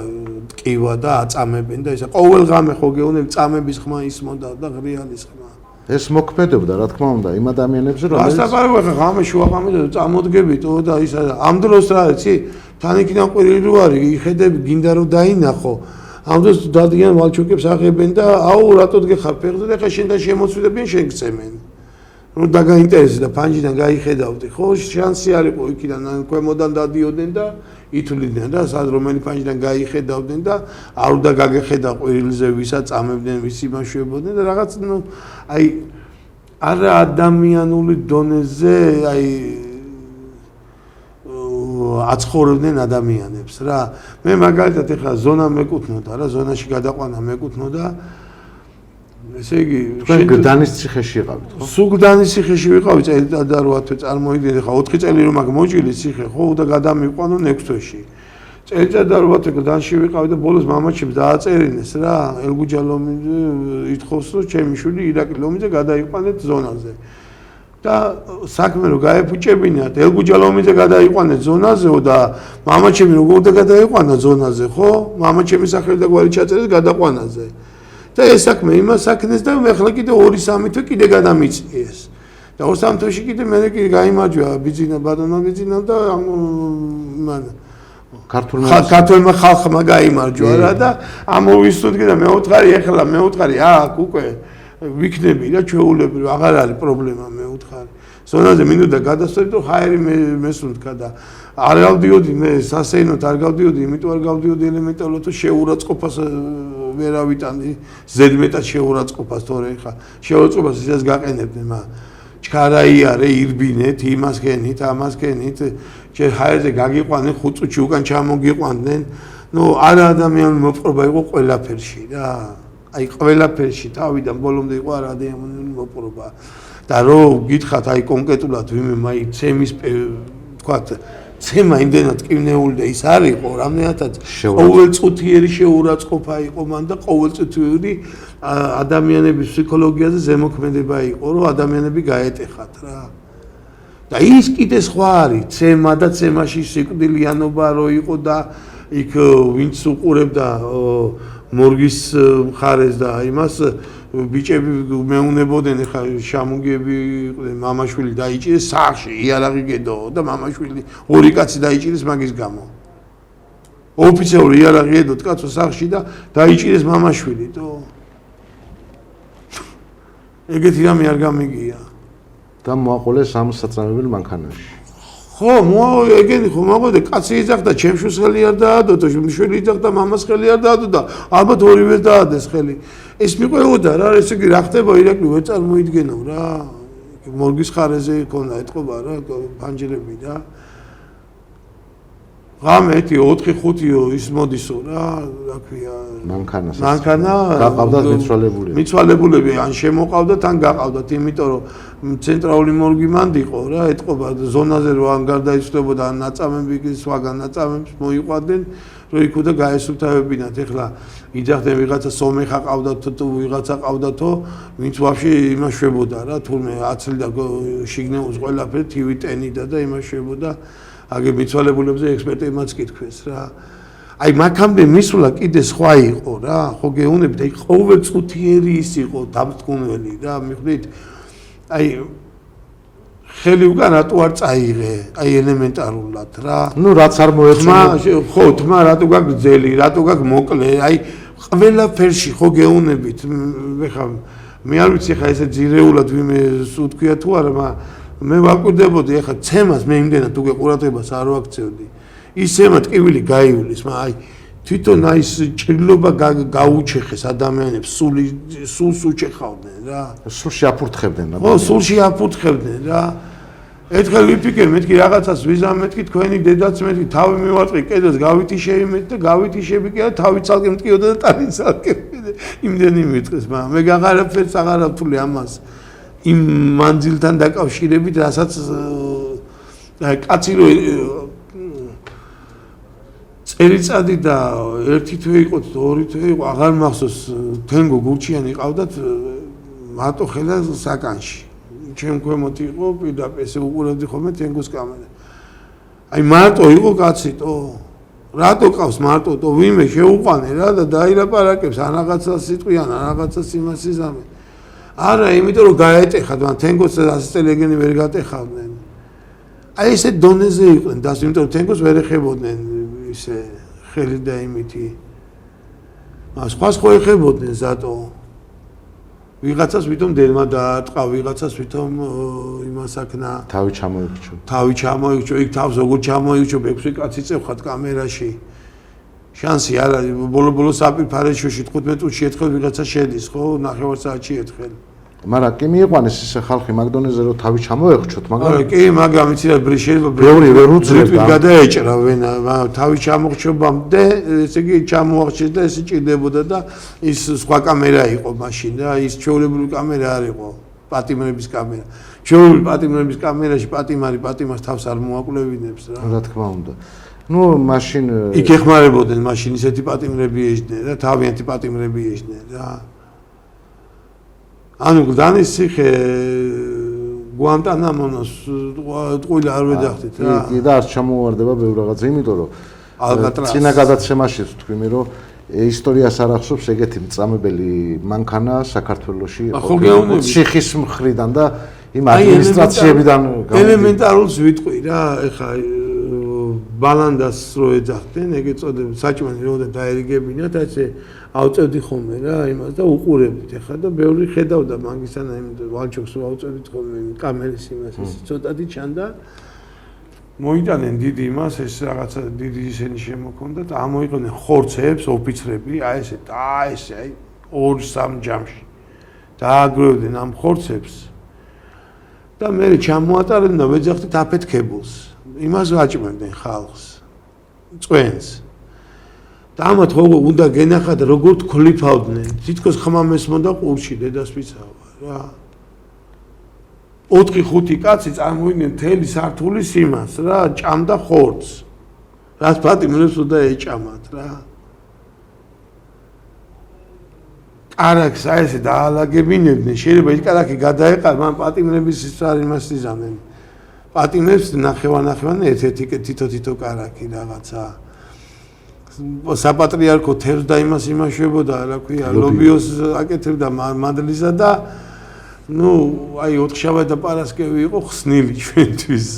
ტკივა და აწამებენ და ისა ყოველ ღამე ხო გეუბნები წამების ხმა ისმოდა და ღრიალის ხმა ეს მოქმედებდა რა თქმა უნდა იმ ადამიანებზე რომელიც ასაბარება ხა ღამე შუა ღამე და წამოდგებითო და ისა ამ დროს რა იცი თან იქიდან ყვირილი რო არის იხედები გინდა რომ დაინახო ამ დროს დადიან ვალჩუკებს აღებენ და აუ რატო დგეხარ ფეხზე და ხა შენ და შემოწვიდებიან შენ გწემენ რომ დაგაინტერესდა ფანჯიდან გაიხედავდი ხო შანსი არ იყო იქიდან ქვემოდან დადიოდნენ და ითვლიდნენ და სად რომელი ფანჯიდან გაიხედავდნენ და არ უნდა გაგეხედა ყვირილზე ვისაც წამებდნენ ვის იმაშვებოდნენ და რაღაც ნუ აი არა ადამიანული დონეზე აი აცხოვრებდნენ ადამიანებს რა მე მაგალითად ეხლა ზონა მეკუთვნოდა რა ზონაში გადაყვანა მეკუთვნოდა ესე იგი თქვენ გდანის ციხეში იყავით ხო? სულ გდანის ციხეში ვიყავი წელიწად და 8 თვე წარმოიდგინე ხა 4 წელი რომ მაგ მოჭილი ციხე ხო და გადამიყვანო 6 თვეში წელიწად და 8 თვე გდანში ვიყავი და ბოლოს მამაჩემ დააწერინეს რა ელგუჯა ლომიძე ითხოვს რომ ჩემი შვილი ირაკლი ლომიძე გადაიყვანეთ ზონაზე და საქმე რომ გაეფუჭებინათ ელგუჯა ლომიძე გადაიყვანეთ ზონაზეო და მამაჩემი როგორ და გადაიყვანა ზონაზე ხო მამაჩემი სახელი და გვარი ჩაწერეს გადაყვანაზე და ეს საქმე იმას საქმეს და მე ახლა კიდე 2-3 თვე კიდე გადამიწიეს. და 2-3 თვეში კიდე მე კიდე გაიმარჯვა ბიძინა ბატონო ბიძინა და მან ქართულმა ხალხმა გაიმარჯვა რა და ამოვისურვე და მეუთხარი ახლა მეუთხარი აქ უკვე ვიქნები და ჩვეულებრივ აღარ არის პრობლემა მეუთხარი. ზონაზე მინდოდა გადასწორი და ჰაერი მესუნთქა და არ გავდიოდი მე სასეინოთ არ გავდიოდი იმიტომ არ გავდიოდი ელემენტარულად თუ შეურაცხყოფას ვერ ავიტანდი ზედმეტად შეურაცხყოფას თორე ხა შეურაცხყოფას ისეს გაყენებდნენ მა ჩქარაიარე ირბინეთ იმას გენით ამას გენით ჯერ ჰაერზე გაგიყვანენ 5 წუთში უკან ჩამოგიყვანდნენ ნუ არა ადამიანური მოპყრობა იყო ყველაფერში რა აი ყველაფერში თავიდან ბოლომდე იყო არა ადამიანური მოპყრობა და რო გითხათ აი კონკრეტულად ვიმე მაი ცემის თქვათ ცემა იმდენად კივნეული და ის არ იყო რამდენადაც ყოველწუთიერი შეურაცხყოფა იყო მან და ყოველწუთიერი ადამიანების ფსიქოლოგიაზე ზემოქმედება იყო რომ ადამიანები გაეტეხათ რა და ის კიდე სხვა არის ცემა და ცემაში სიკვდილიანობა რო იყო და იქ ვინც უყურებდა მორგის მხარეს და იმას ბიჭები მეუნებოდნენ ხა შამუგები მამაშვილი დაიჭირეს სახში იარაღი გედო და მამაშვილი ორი კაცი დაიჭირეს მაგის გამო ოფიციალური იარაღი ედო კაცო სახში და დაიჭირეს მამაშვილი თო ეგეთი რამე არ გამიგია და მოაყოლეს ამ საწამებელ მანქანაში ხო ეგენი ხო მოაყოლე კაცი იძახდა ჩემშუს ხელი არ დაადო და შვილი იძახდა მამას ხელი არ დაადო და ალბათ ორივეს დაადეს ხელი ეს მიყვეოდა რა ესე იგი რა ხდება ირაკლი ვერ წარმოიდგენო რა მორგის ხარეზე ქონდა ეთყობა რა ფანჯრები და ღამეთი 4-5 ის მოდისო რა ქვია მანქანა გაყავდათ მიცვალებულები ან შემოყავდათ ან გაყავდათ იმიტომ რომ ცენტრალური მორგი მანდიყო რა ეთყობა ზონაზე რო ან გარდაიცვლებოდა ან ნაწამები სხვაგან ნაწამებს მოიყვადნენ რო იქ უნდა გაესუფთავებინათ ეხლა იძახდნენ ვიღაცა სომეხა ყავდათო თუ ვიღაცა ყავდათო ვინც ვაფშე იმას შვებოდა რა თურმე აცლიდა შიგნეულს ყველაფერი თივიტენიდა და იმას შვებოდა აგე მიცვალებულებზე ექსპერტებმაც კითხვეს რა აი მაგამდე მისვლა კიდე სხვა იყო რა ხო გეუნებით აი ყოველწუთიერი ის იყო დამტკუნველი რა მიხვდით აი ხელი უკან რატო არ წაიღე აი ელემენტარულად რა ნუ რაც არ მოეწონა ხო თმა რატო გაგძელი რატო გაგმოკლე აი ყველაფერში ხო გეუნებით ხა მე არ ვიცი ხა ესე ძირეულად ვიმე უთქვია თუ არა მე ვაკვირდებოდი ახლა ცემას მე იმდენად უკვე ყურადღებას არ ვაქცევდი ის ცემა ტკივილი გაივლის აი თვითონ აი ეს ჭრილობა გაუჩეხეს ადამიანებს სულს უჩეხავდნენ რა სულში აფურთხებდნენ რა ხო სულში აფურთხებდნენ რა ერთხელ ვიფიქრე მეთქი რაღაცას ვიზამეთქი თქვენი დედაც მეთქი თავი მივატყი კედელს გავითიშები მეთქი და გავითიშები კი არა თავი ცალკე მტკიოდა და ტანი ცალკე იმდენი მიტყეს მე გაღარაფერს აღარ ავთვლი ამას იმ მანძილთან დაკავშირებით რასაც კაცი რო წელიწადი და ერთი თვე იყო თუ ორი თვე იყო აღარ მახსოვს თენგო გურჩიანი ყავდათ მარტო ხელა საკანში ჩემ ქვემოთ იყო პირდაპირ ესე უყურებდი ხოლმე თენგოს კამერა აი მარტო იყო კაციტო რატო ყავს მარტო ვიმე შეუყვანე რა და დაილაპარაკებს ან რაღაცას სიტყვიან ან რაღაცას იმას იზამენ არა იმიტომ რომ გაეტეხათ მან თენგოს ასე წელეგენი ვერ გატეხავდნენ აი ესე დონეზე იყვნენ და იმიტომ რომ თენგოს ვერ ეხებოდნენ ისე ხელი და იმითი სხვას ხო ეხებოდნენ ზატო ვიღაცას ვითომ დელმა დაატყა ვიღაცას ვითომ იმას აქნა თავი ჩამოიქჩო იქ თავს როგორ ჩამოიქჩო 6 კაცი წევხათ კამერაში შანსი არ არის ბოლო საპირფარეშოში 15 წუთში ერთხელ ვიღაცა შედის ხო ნახევარსაათში ერთხელ მაგრამ კი მიიყვანეს ისე ხალხი მაგდონეზე რომ თავი ჩამოეხჩოთ მაგრამ კი მაგრამ იცი რა შეიძლება ბევრი ვერ უძლებს გადაეჭრა ვენა თავი ჩამოხჩობამდე ესე იგი ჩამოახჩეს და ესე ჭირდებოდა და ის სხვა კამერა იყო მაშინ და ის ჩვეულებრივი კამერა არ იყო პატიმრების კამერა ჩვეულებრივი პატიმრების კამერაში პატიმარს თავს არ მოაკვლევინებს რა თქმა უნდა ნუ მაშინ იქ ეხმარებოდნენ მაშინ ისეთი პატიმრები ეждნენ და თავიანთი პატიმრები ეждნენ რა ანუ გდანის ციხე გვანტანამონოს ტყუილი არ ვეძახდით რა კი და არ ჩამოვარდება ბევრ რაღაცა იმიტომ რომ წინა გადაცემაში თქვი მე რომ ისტორიას არ ახსოვს ეგეთი მწამებელი მანქანა საქართველოში ხო გეუბნები ციხის მხრიდან და იმ ადმინისტრაციებიდან ელემენტარულს ვიტყვი რა ეხა ბალანდას რო ეძახდნენ ეგ ეწოდება საჭმელი როდა დაერიგებინათ ასე ავწევდი ხოლმე რა იმას და უყურებდით ეხა და ბევრი ხედავდა მაგისანა იმ ვალჩოქს რო ავწევდით ხოლმე კამერის იმას ეს ცოტათი ჩანდა მოიტანენ დიდი იმას ეს რაღაცა დიდი ისენი შემოქონდათ ამოიყვნენ ხორცებს ოფიცრები აი ესე აი 2-3 ჯამში დააგროვდნენ ამ ხორცებს და მე ჩამოატარებდნენ და ვეძახდით აფეთქებულს იმას ვაჭმევდნენ ხალხს წვენს და ამათ უნდა გენახათ როგორ თქლიფავდნენ თითქოს ხმამესმოდა ყურში დედასვიცავა რა 4-5 კაცი წარმოიდგნენ მთელი სართულის იმას რა ჭამდა ხორცს რაც პატიმრებს უნდა ეჭამათ რა კარაქს აი ესე დაალაგებინებდნენ შეიძლება ის კარაქი გადაეყარ მან პატიმრების ის არ იმას იზამენ პატიმრებს ნახევარ-ნახევარ ერთ-ერთი თითო კარაქი რაღაცა საპატრიარქო თერს და იმას იმაშებოდა რა ქვია ლობიოს აკეთებდა მადლისა და ну აი ოთხშაბათი და პარასკევი იყო ხსნილი ჩვენთვის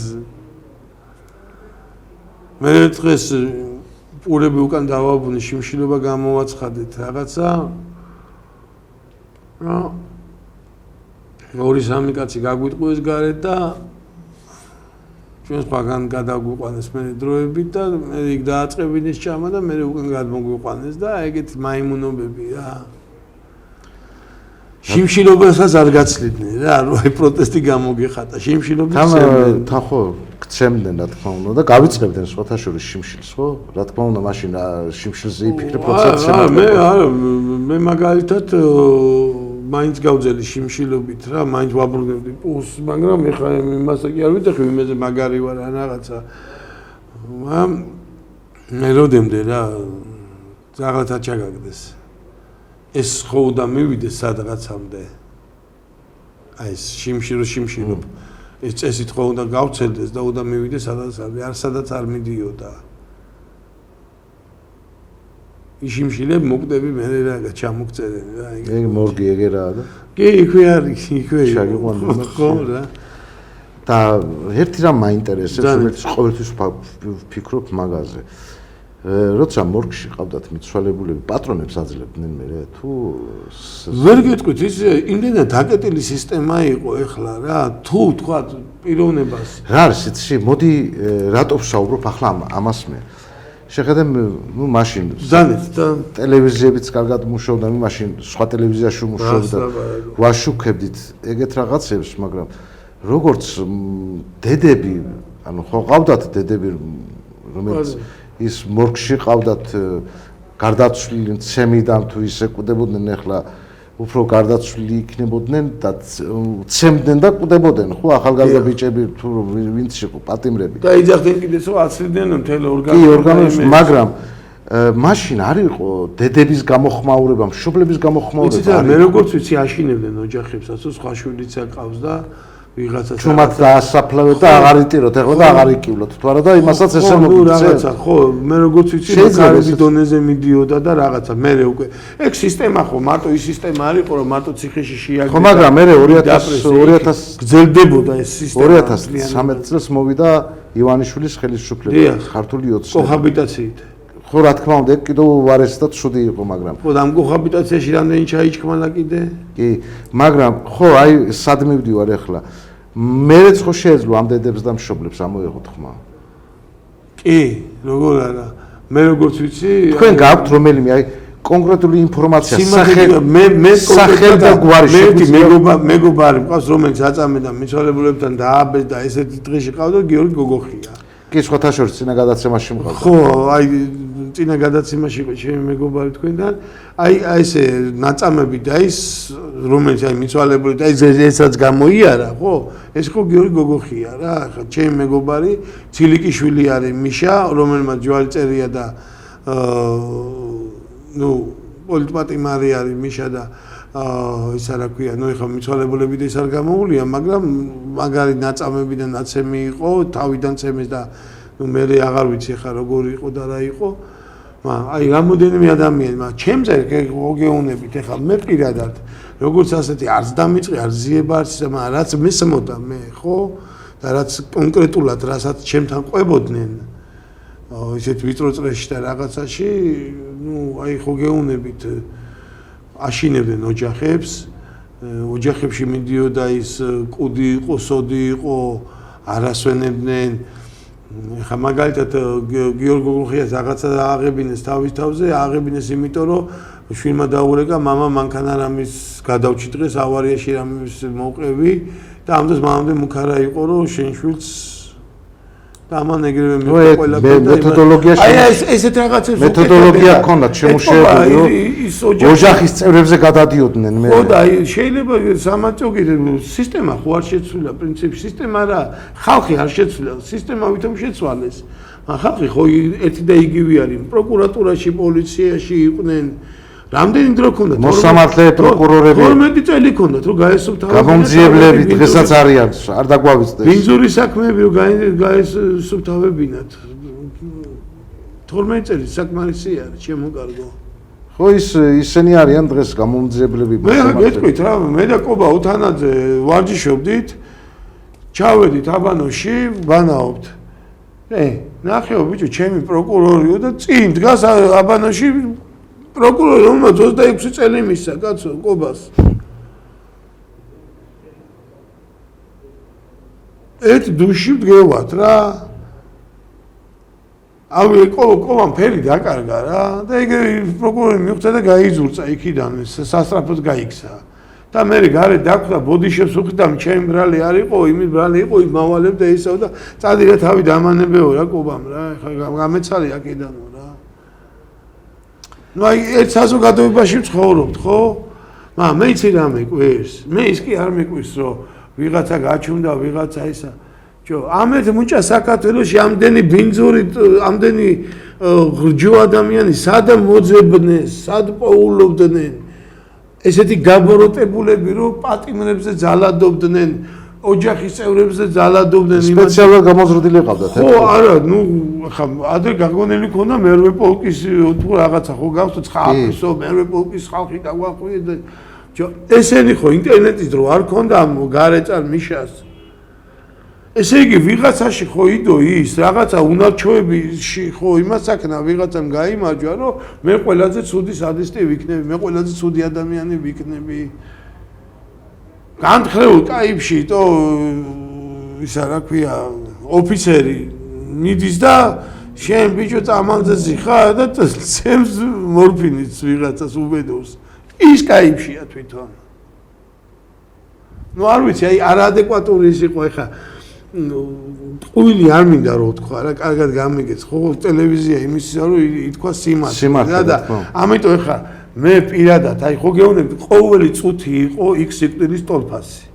მე დღეს პურები უკან დავაბუნე შიმშილობა გამოვაცხადეთ რაღაცა რა 2-3 კაცი გაგვიტყუეს გარეთ და ჩვენს პაგან გადაგვიყვანეს მე დროებით და მე იქ დააწყებინეს ჭამა და მე უკან გადმოგვიყვანეს და ეგეთ მაიმუნობები რა შიმშილობასაც არ გაცლიდნენ რა აი პროტესტი გამოგიხატა შიმშილობის თან ხო გცემდნენ რა თქმა უნდა და გავიწყებდნენ სხვათა შორის შიმშილს ხო რა თქმა უნდა მაშინ შიმშილზე იფიქრე პროცესი მე მაგალითად მაინც გავძელი შიმშილობით რა მაინც ვაბრუნებდი პულს მაგრამ ეხლა იმასა კი არ ვიტეხი იმაზე მაგარი ვარ ან რაღაცა მე როდემდე რა რაღაცა ჩაგაგდეს ეს ხო უნდა მივიდეს სადღაცამდე აი ეს შიმშილო ეს წესით ხო უნდა გავცელდეს და უნდა მივიდეს სადაც არ მიდიოდა შიმშილებ მოკვდები მე რა ჩამოგწერენ რა ეგ მორგი ეგერაა და კი იქვე არის იქვე შაგიყვანდა ხო რა და ერთი რამ მაინტერესებს რომელიც ყოველთვის ვფიქრობ მაგაზე როცა მორგში ყავდათ მიცვალებულები პატრონებს აძლევდნენ მე თუ ვერ გეტყვით ის იმდენად დაკეტილი სისტემა იყო ეხლა რა თუ თქვა პიროვნებას რა არის იცი მოდი რატო ვსაუბრობ ახლა ამას მე შეხედე ნუ მაშინ ტელევიზიებიც კარგად მუშაობდა მე მაშინ სხვა ტელევიზიაში მუშაობდა ვაშუქებდით ეგეთ რაღაცებს მაგრამ როგორც დედები ანუ ხო ყავდათ დედები რომელიც ის მორგში ყავდათ გარდაცვლილი ცემიდან თუ ისე კვდებოდნენ ახლა უფრო გარდაცვლილი იქნებოდნენ და ცემდნენ და კვდებოდნენ ხო ახალგაზრდა ბიჭები თუ ვინც იყო პატიმრები და იძახდნენ კიდეც რომ აცლიდნენ მთელ ორგანიზმს მაგრამ მაშინ არ იყო დედების გამოხმაურება მშობლების გამოხმაურება მე როგორც ვიცი აშინებდნენ ოჯახებსაც სხვა შვილიც აკავს და ვიღაცა ჩუმად დაასაფლავეთ და აღარ იტიროთ ეხლა და აღარ იკივლოთ თუ არა და იმასაც ესე რაღაცა ხო მე როგორც ვიცი კარგი დონეზე მიდიოდა და რაღაცა მე უკვე ეგ სისტემა ხო მარტო ის სისტემა არ იყო რომ მარტო ციხეში შეაგდო ხო მაგრამ მე 2000 გრძელდებოდა ეს სისტემა 2013 წელს მოვიდა ივანიშვილის ხელისუფლება ქართული ოცნები კოჰაბიტაციით ხო რა თქმა უნდა ეგ კიდევ უარესი და ცუდი იყო მაგრამ ხო და ამ კოჰაბიტაციაში რამდენი ჩაიჭკმალა კიდე კი მაგრამ ხო აი სად მივდივარ ეხლა მეც ხო შეეძლო ამ დედებს და მშობლებს ამოეღოთ ხმა კი როგორ არა მე როგორც ვიცი თქვენ გაქვთ რომელიმე აი კონკრეტული ინფორმაცია სახელ და გვარი მეგობარი მყავს რომელიც აწამედა მიცვალებულებთან დააბეს და ესეთი დღეში ყავდა გიორგი გოგოხია კი სხვათა შორის წინა გადაცემაში მყავდა ხო აი წინა გადაცემაში იყო ჩემი მეგობარი თქვენთან აი ესე ნაწამები და ის რომელიც აი მიცვალებული და ესაც გამოიარა ხო ეს ხო გიორგი გოგოხია რა ხა ჩემი მეგობარი ცილიკიშვილი არის მიშა რომელმაც ჯვარი წერია და ნუ პოლიტპატიმარი არის მიშა და ისა რა ქვია ნუ ეხლა მიცვალებულები და ის არ გამოუვლია მაგრამ მაგარი ნაწამები და ნაცემი იყო თავიდან ცემეს და ნუ მე აღარ ვიცი ხა როგორი იყო და რა იყო აი რამოდენიმე ადამიანი, ჩემზე გეუნებით ეხლა მე პირადად როგორც ასეთი არც დამიწყე, არც ზიება არც ისა, მაგრამ რაც მესმოდა მე, ხო? და რაც კონკრეტულად რასაც ჩემთან ყვებოდნენ ისეთ ვიწრო წრეში და რაღაცაში, აი ხო გეუნებით აშინებდნენ ოჯახებს, ოჯახებში მიდიოდა ის კუდი იყო, სოდი იყო, არასვენებდნენ. ხა მაგალითად გიორგი გოგუხიას რაღაცა ააღებინეს თავის თავზე, ააღებინეს იმიტომ რომ შვილმა დაურეკა მამა მანქანა რამის გადავჭი დღეს ავარიაში რამის მოვყევი და ამდენ მამამდე მუქარა იყო რომ შენ შვილს და ამან ეგრევე მიყვა ყველა მეთოდოლოგიაში აი ესეთ რაღაცებს მეთოდოლოგია ჰქონდათ შემუშავებული რომ ოჯახის წევრებზე გადადიოდნენ მე ხო და შეიძლება სამაწოგი სისტემა ხო არ შეცვლილა პრინციპში სისტემა რა ხალხი არ შეცვლილა სისტემა ვითომ შეცვალეს ხალხი ხო ერთი და იგივე არის პროკურატურაში პოლიციაში იყვნენ რამდენი დრო ქონდათ მოსამართლე პროკურორები 12 წელი ქონდათ რომ გაესუფთავდნენ გამომძიებლები დღესაც არიან არ დაგვავიწყდეს ბინძური საქმეები რომ გაესუფთავებინათ 12 წელი საკმარისი არის შემოკარგო ხო ისინი არიან დღეს გამომძიებლები მე გეტყვით რა მე და კობა უთანაძე ვარჯიშობდით ჩავედით აბანოში ვანაობთ ნახეო ბიჭო ჩემი პროკურორიო და წინ დგას აბანოში პროკურორი რომელმაც 26 წელი მისცა კაცო კობას ერთ დუში ვდგევათ რა ავი კობამ ფერი დაკარგა რა და ეგ პროკურორი მიხვდა და გაიძულწა იქიდან სასტრაფოდ გაიქცა და მე გარეთ დაკვდა ბოდიშებს უხდამ ჩემი ბრალი არ იყო იმის ბრალი იყო იმ მავალებ და ისევ და წადი რა თავი დამანებეო რა კობამ რა ხა გამეცალი აქედანო რა ну აი ერთ საზოგადოებაში ვცხოვრობთ ხო? მაგრამ მე იცი რა მეკვირს. მე ის კი არ მეკვირს რომ ვიღაცა გაჩუნდა, ვიღაცა ისა. ამეთ მუჭა საქართველოში ამდენი ბინძური, ამდენი ღრჯო ადამიანი სად მოძებნეს, სად პოულობდნენ. ესეთი გაბოროტებულები რომ პატიმრებზე ძალადობდნენ, ოჯახის წევრებზე ძალადობდნენ სპეციალურად გამოზრდილი ყავდათ ხო არა ნუ ხა ადრე გაგონელი ქონდა მერვე პოლკის თუ რაღაცა ხო გავხსო ხალხისო მერვე პოლკის ხალხი დაგვაყვიე ესენი ხო ინტერნეტის დრო არ ქონდა გარეწარ მიშას ესე იგი ვიღაცაში ხო იდო ის რაღაცა უნარჩვევებში ხო იმას აქნა ვიღაცამ გაიმარჯვა რომ მე ყველაზე ცუდი სადისტი ვიქნები მე ყველაზე ცუდი ადამიანი ვიქნები განხრეულ ტაიპში то ისა რა ქვია ოფიცერი მიდის და შენ ბიჭო წამალძესი ხარ და ცემს მორფინიც ვიღაცას უბედოს ის ტაიპშია თვითონ ნუ არ ვიცი აი არადეკვატური ის იყო ეხა ყუილი არ მინდა რომ თქვა რა კარგად გამიგეც ხო ტელევიზია იმისია რომ ითქვა სიმართლე და ამიტომ ეხა მე პირადად აი ხო გეუბნები ყოველი წუთი იყო X სიკვდილის ტოლფასი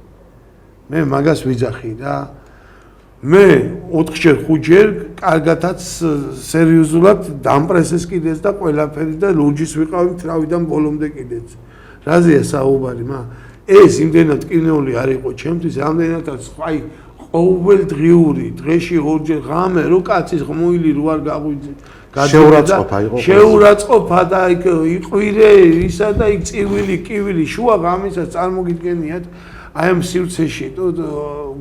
მე მაგას ვიძახი და მე 4-ჯერ 5-ჯერ კარგათაც სერიოზულად დამპრესეს კიდეც და ყველაფერი და ლურჯის ვიყავი თავიდან ბოლომდე კიდეც რაზეა საუბარი ეს იმდენად კინეული არ იყო ჩემთვის ამდენადაც აი ყოველდღიური დღეში 2-ჯერ ღამე რო კაცის ხმუილი რო არ გაღვიძე შეურაცხყოფა იყო შეურაცხყოფა და იქ იყვირე ისა და იქ წივილი კივილი შუა ღამისას წარმოგიდგენიათ აი ამ სივრცეში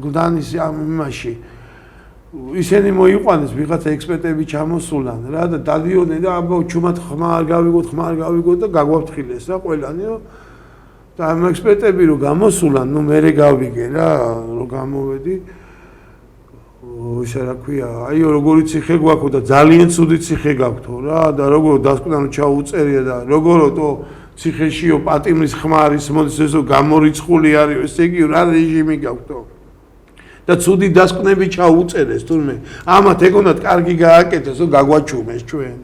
გლდანის ამ იმაში ისინი მოიყვანეს ვიღაცა ექსპერტები ჩამოსულან რა და დადიოდნენ და აბა ჩუმად ხმა არ გავიგოთ და გაგვაფრთხილეს რა ყველანი და ამ ექსპერტები რო გამოსულან ნუ მე გავიგე რა რო გამოვედი ისა რა ქვია აი როგორი ციხე გვაქვს და ძალიან ცუდი ციხე გაქვთო რა და როგორ დასკვნა ჩაუწერია და როგორო ციხეშიო პატიმრის ხმა არის მოდის ესო გამორიცხული არის ესე იგი რა რეჟიმი გაქვთო და ცუდი დასკვნები ჩაუწერეს თურმე ამათ ეგონათ კარგი გააკეთეს რომ გაგვაჩუმეს ჩვენ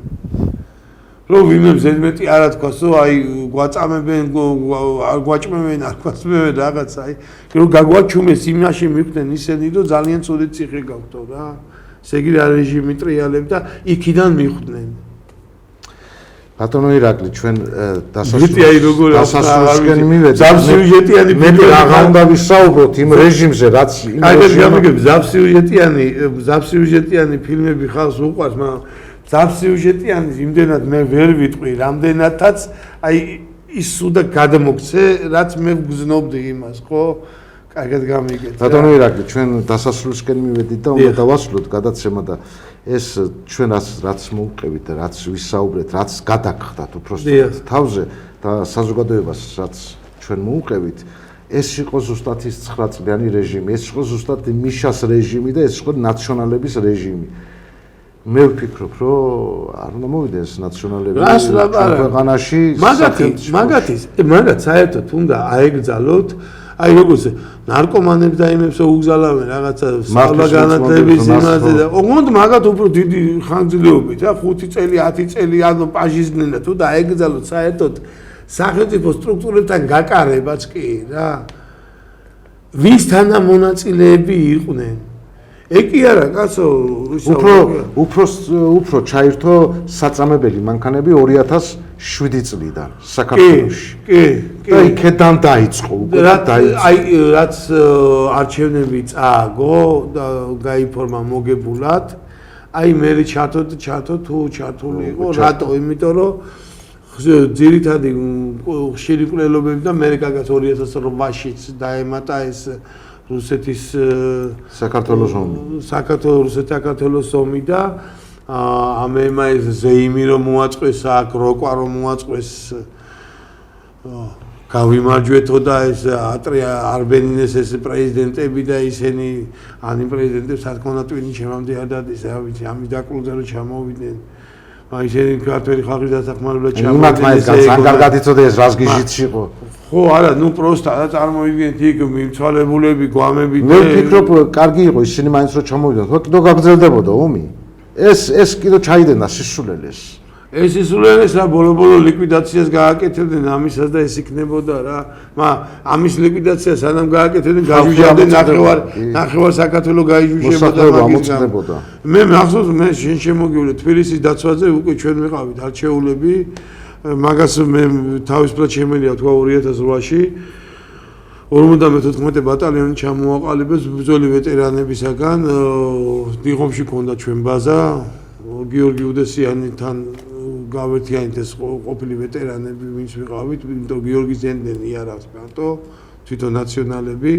რომ ვინმე ზედმეტი არა თქვას რომ აი გვაწამებენ არ გვაჭმევენ არ გვაწმევენ რაღაცა აი რომ გაგვაჩუმეს იმაში მივხვდნენ ისინი რომ ძალიან ცუდი ციხე გაქვთო რა ესე იგი რა რეჟიმი ტრიალებ და იქიდან მივხვდნენ ბატონო ირაკლი ჩვენ დასასრულისკენ მივედი ზავსიუჟეტიანი მე რა უნდა ვისაუბროთ იმ რეჟიმზე რაც აი გამიგებ ზავსიუჟეტიანი ფილმები ხალხს უყვარს მაგრამ ზაფსიუჟეტიანი იმდენად მე ვერ ვიტყვი, რამდენადაც აი ის სუდა გადმოგცე, რაც მე ვგზნობდი იმას, ხო? კარგად გამიგეთ. ბატონო ირაკლი, ჩვენ დასასრულისკენ მივედით და უნდა დავასრულოთ გადაცემა და ეს ჩვენ რაც მოუყევით და რაც ვისაუბრეთ, რაც გადაგხდათ უბრალოდ თავზე და საზოგადოებას რაც ჩვენ მოუყევით, ეს იყო ზუსტად ის 9 წლიანი რეჟიმი, ეს იყო ზუსტად მიშას რეჟიმი და ეს იყო ნაციონალების რეჟიმი. მე ვფიქრობ, რომ არ უნდა მოვიდეს ნაციონალები ქვეყანაში მაგათ საერთოდ უნდა აეგზალოთ აი როგორც ნარკომანებს და იმებს უგზალავენ რაღაცა სალაგანათლების იმაზე და ოღონდ მაგათ უფრო დიდი ხანგრძლივობით რა 5 წელი 10 წელი ანუ პაჟისდნენ და თუ დაეგზალოთ საერთოდ სახელმწიფო სტრუქტურებთან გაკარებაც კი რა ვის თანამონაწილეები იყვნენ ეგ კი არა კაცო უფრო ჩაირთო საწამებელი მანქანები 2007 წლიდან საქართველოში კი და იქედან დაიწყო უკვე აი რაც არჩევნები წააგო და გაიფორმა მოგებულად აი მე ჩათო თუ ჩათული იყო რატო იმიტომ რომ ძირითადი ხშირი კვლელობები და მე კაკას 2008-ში დაემატა ეს რუსეთის საქართველოს ომი და ამემა ეს ზეიმი რომ მოაწყვეს აქ როკვა რომ მოაწყვეს გავიმარჯვეთო და ეს არბენინეს ეს პრეზიდენტები და ისინი ანი პრეზიდენტებს რა თქმა უნდა ტვინი შემამდე არ დადის რა ვიცი ამის დაკლუზე რომ ჩამოვიდნენ აი ისინი ქართველი ხალხის დასახმარებლად ჩამოვიდნენ იმათ მაინც ან კარგად იცოდა ეს რას გიჟიც იყო ხო არა ნუ პროსტა და წარმოიდგინეთ იქ მიცვალებულები გვამები მე ვფიქრობ კარგი იყო ისინი მაინც რომ ჩამოვიდნენ ხო კიდევ გაგრძელდებოდა ომი ეს კიდევ ჩაიდენდა სისულელეს ეს სისულელეს რა ბოლო ლიკვიდაციას გააკეთებდნენ ამისას და ეს იქნებოდა რა ამის ლიკვიდაციას სანამ გააკეთებდნენ გაიჟუჟებდნენ ნახევარ საქართველოს გაიჟუჟებოდა ამოწდებოდა მე მახსოვს მე შენ შემოგივლე თბილისის დაცვაზე უკვე ჩვენ ვიყავით არჩეულები მაგას მე თავისუფლად შემელია თქვა 2008-ში 54 ბატალიონი ჩამოაყალიბეს ბრძოლის ვეტერანებისაგან დიღომში ქონდა ჩვენ ბაზა გიორგი უდესიანთან გავერთიანით ეს ყოფილი ვეტერანები ვინც ვიყავით იმიტომ გიორგი ზენდენი არ აქვს მარტო თვითონ ნაციონალები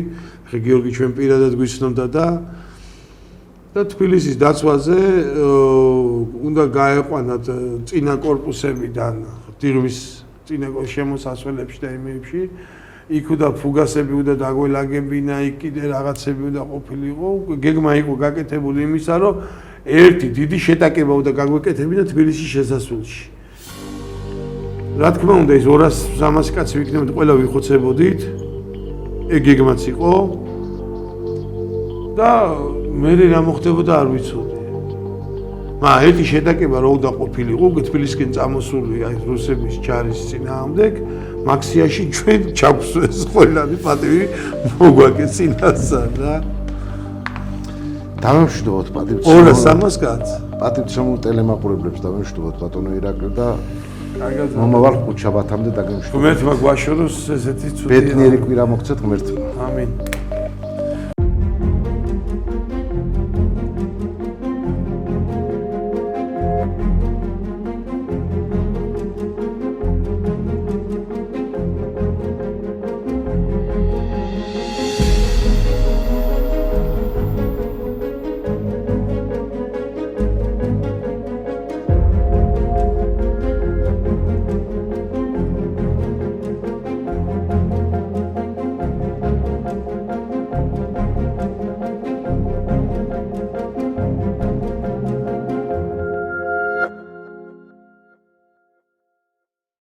ხე გიორგი ჩვენ პირადად გვიცნობდა და თბილისის დაცვაზე უნდა გაეყვანათ წინა კორპუსებიდან დიღმის წინა შემოსასვლელებში და იმებში იქ უნდა ფუგასები უნდა დაგველაგებინა იქ კიდე რაღაცები უნდა ყოფილიყო გეგმა იყო გაკეთებული იმისა რომ ერთი დიდი შეტაკება უნდა გაგვეკეთებინა თბილისის შესასვლელში რა თქმა უნდა ეს 200-300 კაცი ვიქნებოდ ყველა ვიხოცებოდით ეგ გეგმაც იყო და მე რა მოხდებოდა არ ვიცოდი ერთი შეტაკება რო უნდა ყოფილიყო თბილისკენ წამოსული აი რუსების ჯარის წინააღმდეგ მაქსიაში ჩვენ ჩაგვსვეს ყველანი პატივი მოგვაკეთეს წინასწარ რა დავემშვიდობოთ პატივცემულ ტელემაყურებლებს დავემშვიდობოთ ბატონო ირაკლი და მომავალ ხუთშაბათამდე დაგემშვიდობოთ ღმერთმა გვაშოროს ესეთი ცუდი ბედნიერი კვირა მოგცეთ ღმერთმა ამინ